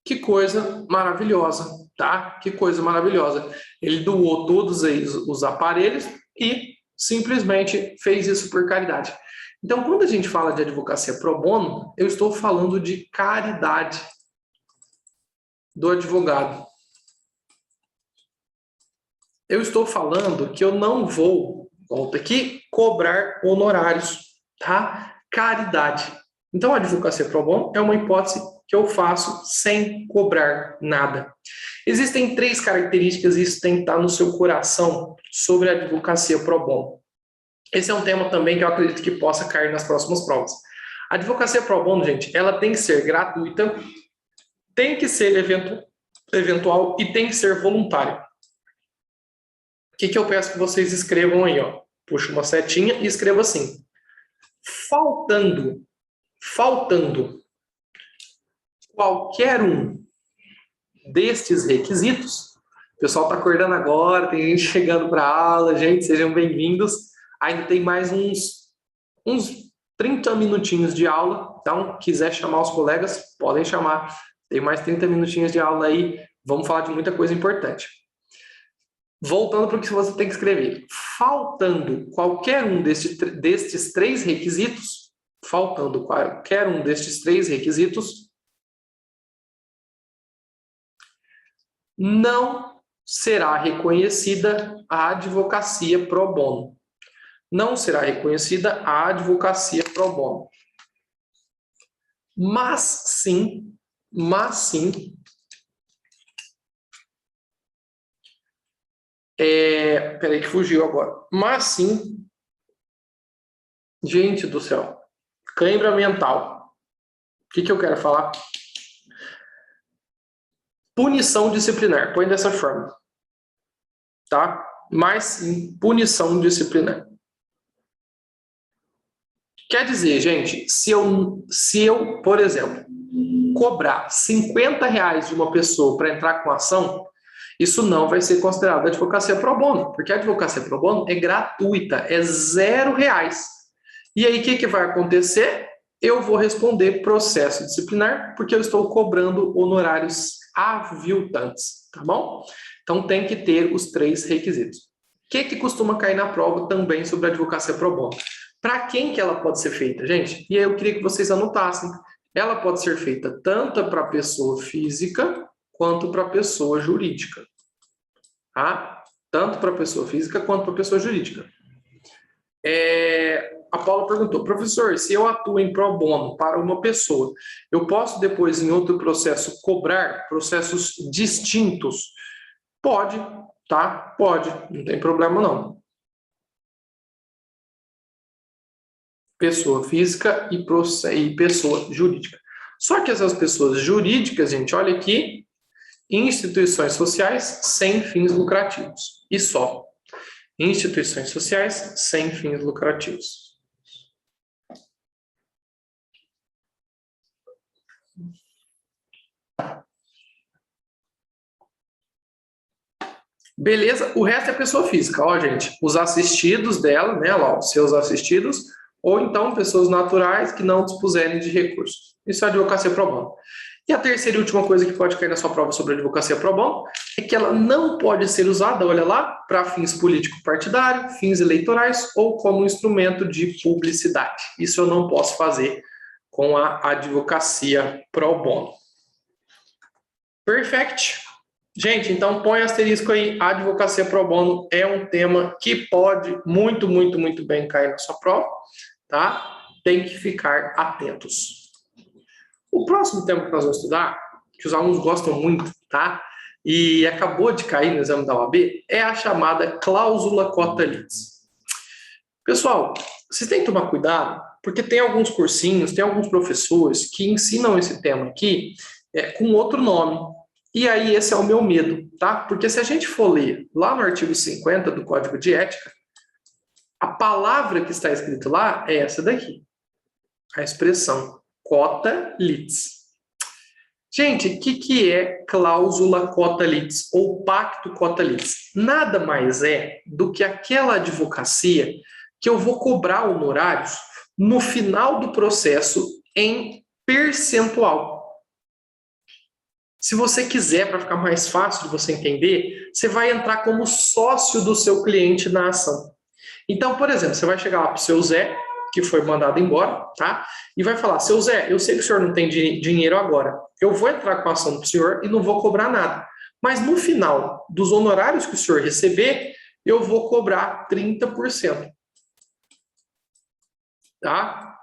que coisa maravilhosa, tá? Que coisa maravilhosa. Ele doou todos os aparelhos e simplesmente fez isso por caridade. Então, quando a gente fala de advocacia pro bono, eu estou falando de caridade do advogado. Eu estou falando que eu não vou, volta aqui, cobrar honorários, tá? Caridade. Então, a advocacia pro bono é uma hipótese que eu faço sem cobrar nada. Existem 3 características, e isso tem que estar no seu coração, sobre a advocacia pro bono. Esse é um tema também que eu acredito que possa cair nas próximas provas. A advocacia pro bono, gente, ela tem que ser gratuita, tem que ser eventual e tem que ser voluntária. O que eu peço que vocês escrevam aí, ó? Puxa uma setinha e escreva assim. Faltando qualquer um destes requisitos, o pessoal está acordando agora, tem gente chegando para a aula, gente, sejam bem-vindos. Ainda tem mais uns 30 minutinhos de aula, então, quiser chamar os colegas, podem chamar. Tem mais 30 minutinhos de aula aí, vamos falar de muita coisa importante. Voltando para o que você tem que escrever. Faltando qualquer um destes 3 requisitos, não será reconhecida a advocacia pro bono. Não será reconhecida a advocacia pro bono. Mas sim, peraí que fugiu agora. Mas sim, gente do céu, cãibra mental. O que eu quero falar? Punição disciplinar, põe dessa forma, tá? Mas sim, punição disciplinar. Quer dizer, gente, se eu, por exemplo, cobrar R$50 de uma pessoa para entrar com ação, isso não vai ser considerado advocacia pro bono, porque a advocacia pro bono é gratuita, é R$0. E aí, o que vai acontecer? eu vou responder processo disciplinar, porque eu estou cobrando honorários aviltantes, tá bom? Então, tem que ter os 3 requisitos. O que costuma cair na prova também sobre a advocacia pro bono? Para quem que ela pode ser feita, gente? E aí eu queria que vocês anotassem. Ela pode ser feita tanto para pessoa física quanto para pessoa jurídica. Tá? Tanto para pessoa física quanto para pessoa jurídica. A Paula perguntou, professor, se eu atuo em pro bono para uma pessoa, eu posso depois, em outro processo, cobrar processos distintos? Pode, tá? Pode, não tem problema não. Pessoa física e pessoa jurídica. Só que essas pessoas jurídicas, gente, olha aqui, instituições sociais sem fins lucrativos. E só. Instituições sociais sem fins lucrativos. Beleza? O resto é pessoa física, ó, gente. Os assistidos dela, né, lá, os seus assistidos, ou então pessoas naturais que não dispuserem de recursos. Isso é advocacia pro bono. E a terceira e última coisa que pode cair na sua prova sobre a advocacia pro bono é que ela não pode ser usada, olha lá, para fins político-partidário, fins eleitorais ou como instrumento de publicidade. Isso eu não posso fazer com a advocacia pro bono. Perfect. Gente, então põe asterisco aí, a advocacia pro bono é um tema que pode muito bem cair na sua prova, tá? Tem que ficar atentos. O próximo tema que nós vamos estudar, que os alunos gostam muito, tá? E acabou de cair no exame da OAB, é a chamada cláusula cota litis. Pessoal, vocês têm que tomar cuidado, porque tem alguns cursinhos, tem alguns professores que ensinam esse tema aqui com outro nome. E aí esse é o meu medo, tá? Porque se a gente for ler lá no artigo 50 do Código de Ética, a palavra que está escrito lá é essa daqui. A expressão cota litis. Gente, o que é cláusula cota litis ou pacto cota litis? Nada mais é do que aquela advocacia que eu vou cobrar honorários no final do processo em percentual. Se você quiser, para ficar mais fácil de você entender, você vai entrar como sócio do seu cliente na ação. Então, por exemplo, você vai chegar lá para o seu Zé, que foi mandado embora, tá? E vai falar, seu Zé, eu sei que o senhor não tem dinheiro agora, eu vou entrar com a ação do senhor e não vou cobrar nada. Mas no final dos honorários que o senhor receber, eu vou cobrar 30%. Tá?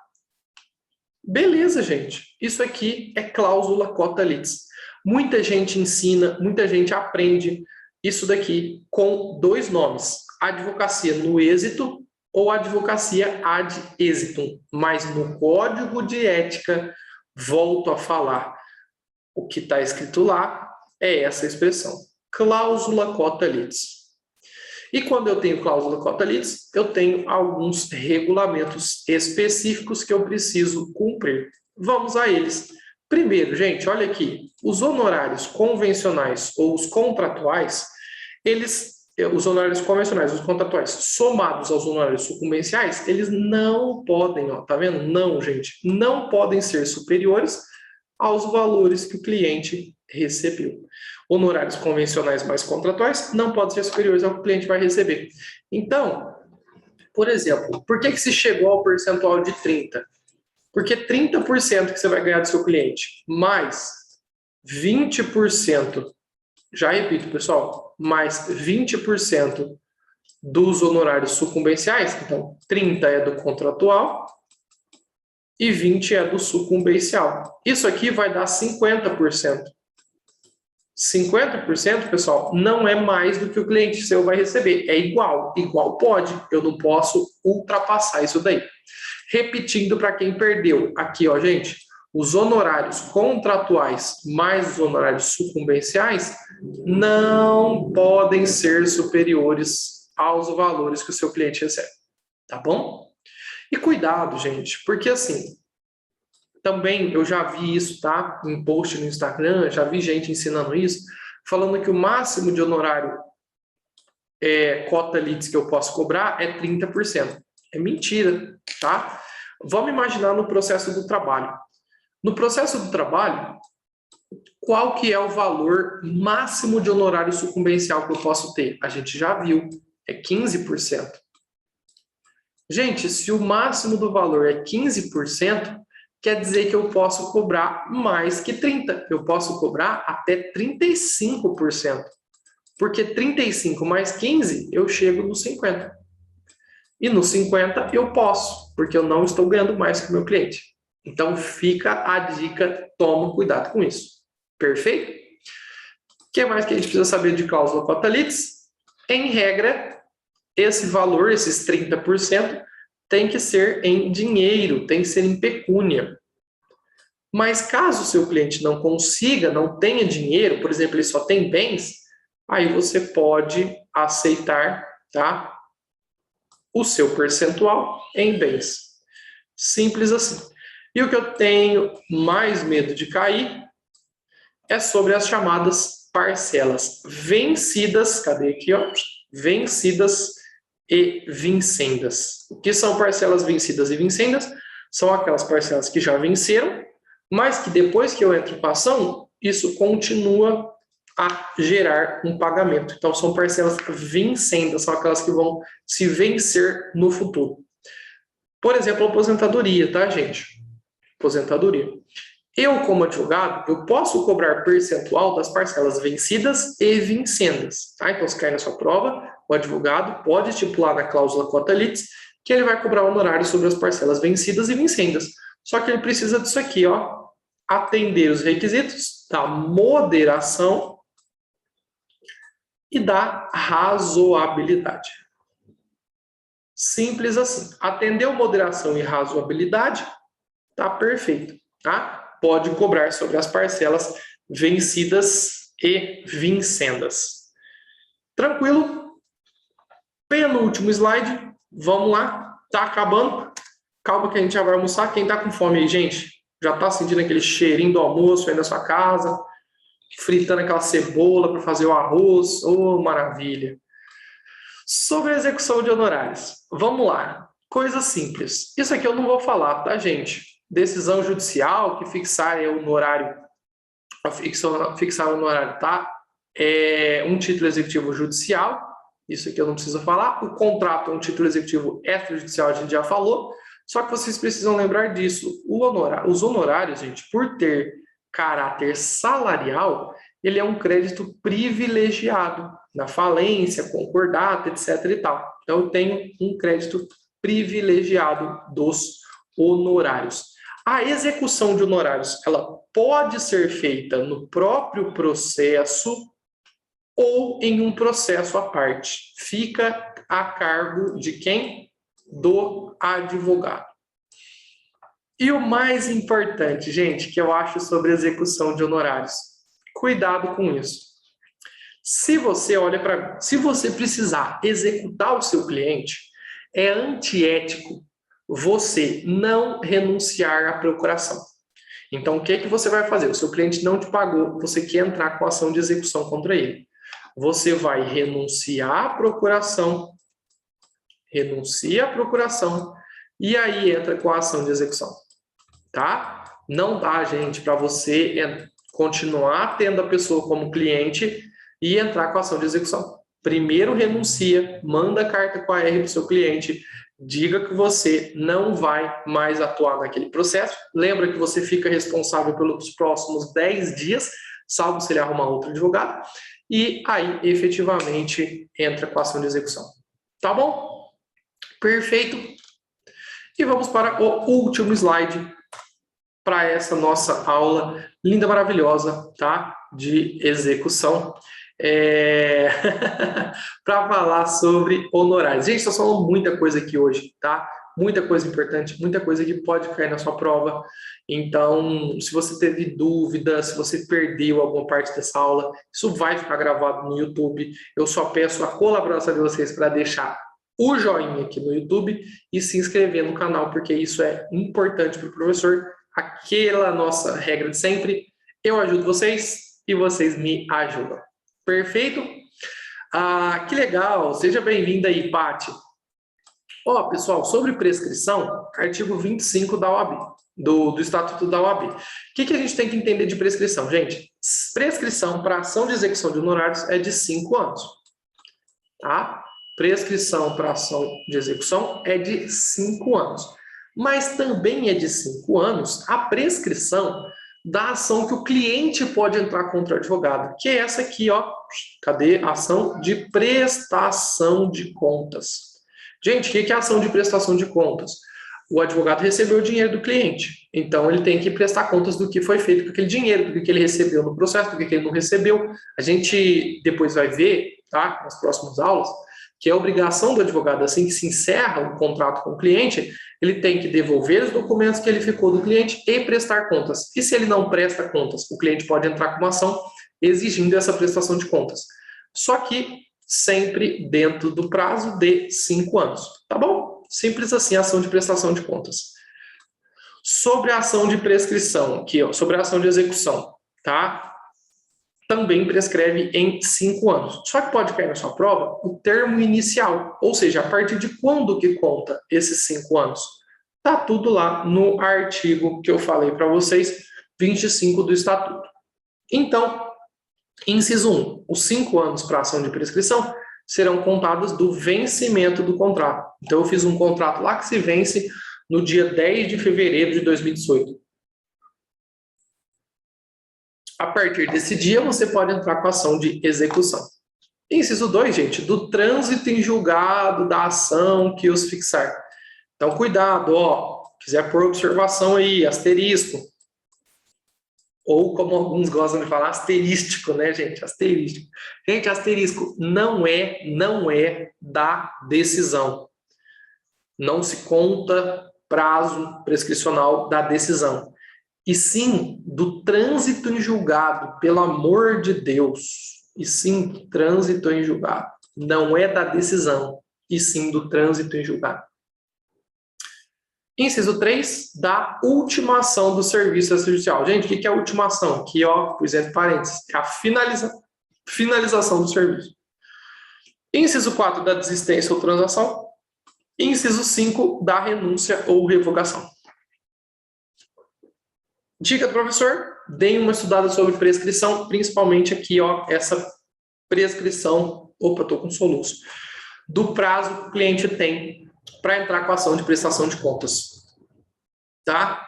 Beleza, gente. Isso aqui é cláusula cota litis. Muita gente ensina, muita gente aprende isso daqui com 2 nomes. Advocacia no êxito ou advocacia ad exitum. Mas no Código de Ética, volto a falar, o que está escrito lá é essa expressão. Cláusula cota litis. E quando eu tenho cláusula cota litis, eu tenho alguns regulamentos específicos que eu preciso cumprir. Vamos a eles. Primeiro, gente, olha aqui, os honorários convencionais ou os contratuais, os honorários convencionais, os contratuais, somados aos honorários sucumbenciais, eles não podem, ó, tá vendo? Não, gente, não podem ser superiores aos valores que o cliente recebeu. Honorários convencionais mais contratuais não podem ser superiores ao que o cliente vai receber. Então, por exemplo, por que se chegou ao percentual de 30%? Porque 30% que você vai ganhar do seu cliente, mais 20%, já repito, pessoal, mais 20% dos honorários sucumbenciais, então 30% é do contratual e 20% é do sucumbencial. Isso aqui vai dar 50%. 50%, pessoal, não é mais do que o cliente seu vai receber. É igual pode. Eu não posso ultrapassar isso daí. Repetindo para quem perdeu. Aqui, ó, gente, os honorários contratuais mais os honorários sucumbenciais não podem ser superiores aos valores que o seu cliente recebe. Tá bom? E cuidado, gente, porque assim, também eu já vi isso, tá? Em post no Instagram, já vi gente ensinando isso, falando que o máximo de honorário cota litis que eu posso cobrar é 30%. É mentira, tá? Vamos imaginar no processo do trabalho. No processo do trabalho, qual que é o valor máximo de honorário sucumbencial que eu posso ter? A gente já viu, é 15%. Gente, se o máximo do valor é 15%, quer dizer que eu posso cobrar mais que 30%. Eu posso cobrar até 35%. Porque 35 mais 15, eu chego no 50. E no 50 eu posso, porque eu não estou ganhando mais que o meu cliente. Então fica a dica, toma cuidado com isso. Perfeito? O que mais que a gente precisa saber de cláusula cota litis? Em regra, esse valor, esses 30%, tem que ser em dinheiro, tem que ser em pecúnia. Mas caso o seu cliente não consiga, não tenha dinheiro, por exemplo, ele só tem bens, aí você pode aceitar, tá, o seu percentual em bens. Simples assim. E o que eu tenho mais medo de cair é sobre as chamadas parcelas vencidas, cadê aqui, ó? Vencidas e vincendas. O que são parcelas vencidas e vincendas? São aquelas parcelas que já venceram, mas que depois que eu entro com a ação, isso continua a gerar um pagamento. Então, são parcelas vincendas, são aquelas que vão se vencer no futuro. Por exemplo, aposentadoria, tá, gente? Aposentadoria. Eu, como advogado, eu posso cobrar percentual das parcelas vencidas e vincendas, tá? Então, se cair na sua prova, o advogado pode estipular na cláusula cota litis que ele vai cobrar honorário sobre as parcelas vencidas e vincendas. Só que ele precisa disso aqui, ó, atender os requisitos da moderação e da razoabilidade. Simples assim. Atendeu moderação e razoabilidade, tá perfeito, tá? Pode cobrar sobre as parcelas vencidas e vincendas. Tranquilo? Penúltimo slide. Vamos lá. Tá acabando. Calma que a gente já vai almoçar. Quem tá com fome aí, gente? Já tá sentindo aquele cheirinho do almoço aí na sua casa? Fritando aquela cebola para fazer o arroz? Oh, maravilha. Sobre a execução de honorários. Vamos lá. Coisa simples. Isso aqui eu não vou falar, tá, gente? Decisão judicial que fixar o honorário, fixar o honorário, tá? É um título executivo judicial, isso aqui eu não preciso falar. O contrato é um título executivo extrajudicial, a gente já falou. Só que vocês precisam lembrar disso. Os honorários, gente, por ter caráter salarial, ele é um crédito privilegiado na falência, concordata, etc. e tal. Então, eu tenho um crédito privilegiado dos honorários. A execução de honorários, ela pode ser feita no próprio processo ou em um processo à parte. Fica a cargo de quem? Do advogado. E o mais importante, gente, que eu acho sobre execução de honorários. Cuidado com isso. Se você precisar executar o seu cliente, é antiético você não renunciar à procuração. Então, o que é que você vai fazer? O seu cliente não te pagou, você quer entrar com ação de execução contra ele. Você vai renunciar à procuração, e aí entra com a ação de execução, tá? Não dá, gente, para você continuar tendo a pessoa como cliente e entrar com a ação de execução. Primeiro renuncia, manda carta com a R para o seu cliente, diga que você não vai mais atuar naquele processo. Lembra que você fica responsável pelos próximos 10 dias, salvo se ele arrumar outro advogado, e aí efetivamente entra com a ação de execução. Tá bom? Perfeito. E vamos para o último slide para essa nossa aula linda, maravilhosa, tá? De execução. Para falar sobre honorários. Gente, estou falando muita coisa aqui hoje, tá? Muita coisa importante, muita coisa que pode cair na sua prova. Então, se você teve dúvida, se você perdeu alguma parte dessa aula, isso vai ficar gravado no YouTube. Eu só peço a colaboração de vocês para deixar o joinha aqui no YouTube e se inscrever no canal, porque isso é importante para o professor. Aquela nossa regra de sempre. Eu ajudo vocês e vocês me ajudam. Perfeito? Ah, que legal! Seja bem-vinda aí, Paty. Ó, pessoal, sobre prescrição, artigo 25 da OAB, do Estatuto da OAB. O que a gente tem que entender de prescrição, gente? Prescrição para ação de execução de honorários é de 5 anos, tá? Prescrição para ação de execução é de 5 anos. Mas também é de 5 anos a prescrição da ação que o cliente pode entrar contra o advogado, que é essa aqui, ó. Cadê? Ação de prestação de contas. Gente, o que é ação de prestação de contas? O advogado recebeu o dinheiro do cliente, então ele tem que prestar contas do que foi feito com aquele dinheiro, do que ele recebeu no processo, do que ele não recebeu. A gente depois vai ver, tá, nas próximas aulas, que é a obrigação do advogado, assim que se encerra o contrato com o cliente, ele tem que devolver os documentos que ele ficou do cliente e prestar contas. E se ele não presta contas, o cliente pode entrar com uma ação exigindo essa prestação de contas. Só que sempre dentro do prazo de 5 anos, tá bom? Simples assim, ação de prestação de contas. Sobre a ação de prescrição, aqui, ó, sobre a ação de execução, tá? Também prescreve em 5 anos. Só que pode cair na sua prova o termo inicial, ou seja, a partir de quando que conta esses 5 anos? Tá tudo lá no artigo que eu falei para vocês, 25 do Estatuto. Então, inciso 1, os 5 anos para ação de prescrição serão contados do vencimento do contrato. Então, eu fiz um contrato lá que se vence no dia 10 de fevereiro de 2018. A partir desse dia, você pode entrar com a ação de execução. Inciso 2, gente, do trânsito em julgado da ação que os fixar. Então, cuidado, ó, quiser pôr observação aí, asterisco. Ou, como alguns gostam de falar, asterístico, né, gente? Asterístico. Gente, asterisco não é da decisão. Não se conta prazo prescricional da decisão. E sim do trânsito em julgado, pelo amor de Deus. E sim, trânsito em julgado. Não é da decisão, e sim do trânsito em julgado. Inciso 3, da ultimação do serviço extrajudicial. Gente, o que é a ultimação? Aqui, ó, pus entre parênteses, é a finalização do serviço. Inciso 4, da desistência ou transação. Inciso 5, da renúncia ou revogação. Dica do professor, deem uma estudada sobre prescrição, principalmente aqui, ó, essa prescrição, opa, tô com soluço, do prazo que o cliente tem para entrar com a ação de prestação de contas. Tá?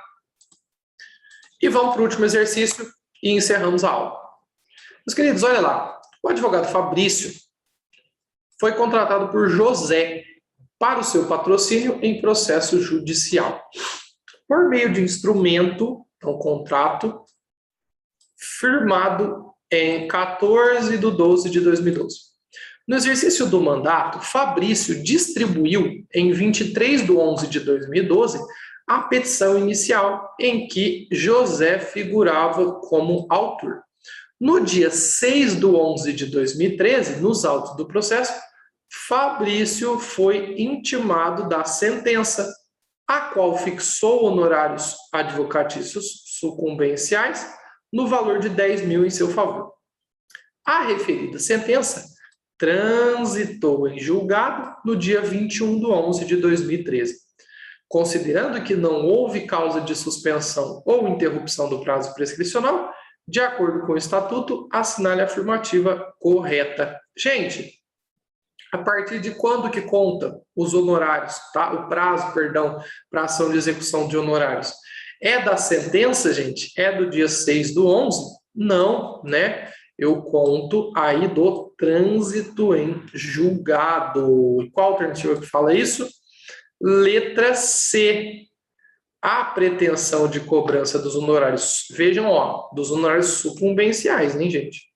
E vamos para o último exercício e encerramos a aula. Meus queridos, olha lá, o advogado Fabrício foi contratado por José para o seu patrocínio em processo judicial, por meio de instrumento, um contrato, firmado em 14 de 12 de 2012. No exercício do mandato, Fabrício distribuiu, em 23 de 11 de 2012, a petição inicial em que José figurava como autor. No dia 6 de 11 de 2013, nos autos do processo, Fabrício foi intimado da sentença, a qual fixou honorários advocatícios sucumbenciais no valor de 10 mil em seu favor. A referida sentença transitou em julgado no dia 21 de 11 de 2013. Considerando que não houve causa de suspensão ou interrupção do prazo prescricional, de acordo com o Estatuto, assinale a afirmativa correta. Gente, a partir de quando que conta os honorários, tá? O prazo, perdão, para ação de execução de honorários? É da sentença, gente? É do dia 6 do 11? Não, né? Eu conto aí do trânsito em julgado. E qual alternativa que fala isso? Letra C. A pretensão de cobrança dos honorários, vejam, ó, dos honorários sucumbenciais, hein, gente?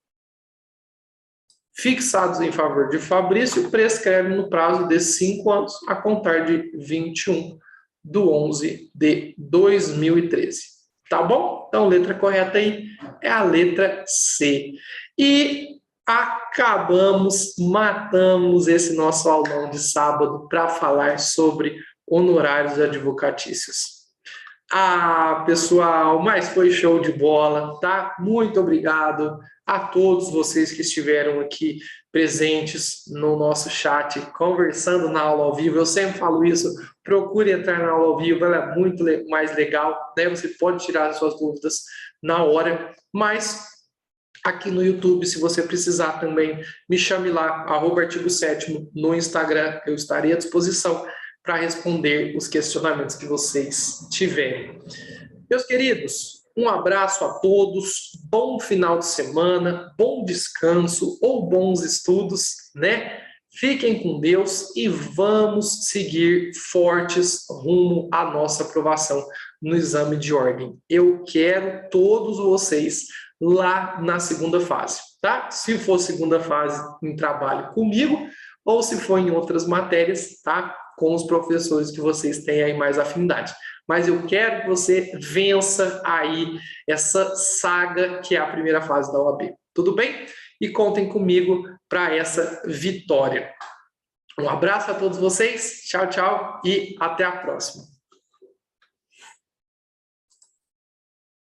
Fixados em favor de Fabrício, prescreve no prazo de 5 anos, a contar de 21 de 11 de 2013. Tá bom? Então, letra correta aí é a letra C. E matamos esse nosso aulão de sábado para falar sobre honorários advocatícios. Ah, pessoal, mas foi show de bola, tá? Muito obrigado a todos vocês que estiveram aqui presentes no nosso chat, conversando na aula ao vivo. Eu sempre falo isso, procure entrar na aula ao vivo, ela é muito mais legal, né? Você pode tirar as suas dúvidas na hora, mas aqui no YouTube, se você precisar também, me chame lá, artigo 7º no Instagram, eu estarei à disposição para responder os questionamentos que vocês tiverem. Meus queridos, um abraço a todos, bom final de semana, bom descanso ou bons estudos, né? Fiquem com Deus e vamos seguir fortes rumo à nossa aprovação no exame de ordem. Eu quero todos vocês lá na segunda fase, tá? Se for segunda fase em trabalho comigo ou se for em outras matérias, tá? Com os professores que vocês têm aí mais afinidade. Mas eu quero que você vença aí essa saga que é a primeira fase da OAB. Tudo bem? E contem comigo para essa vitória. Um abraço a todos vocês, tchau, tchau e até a próxima.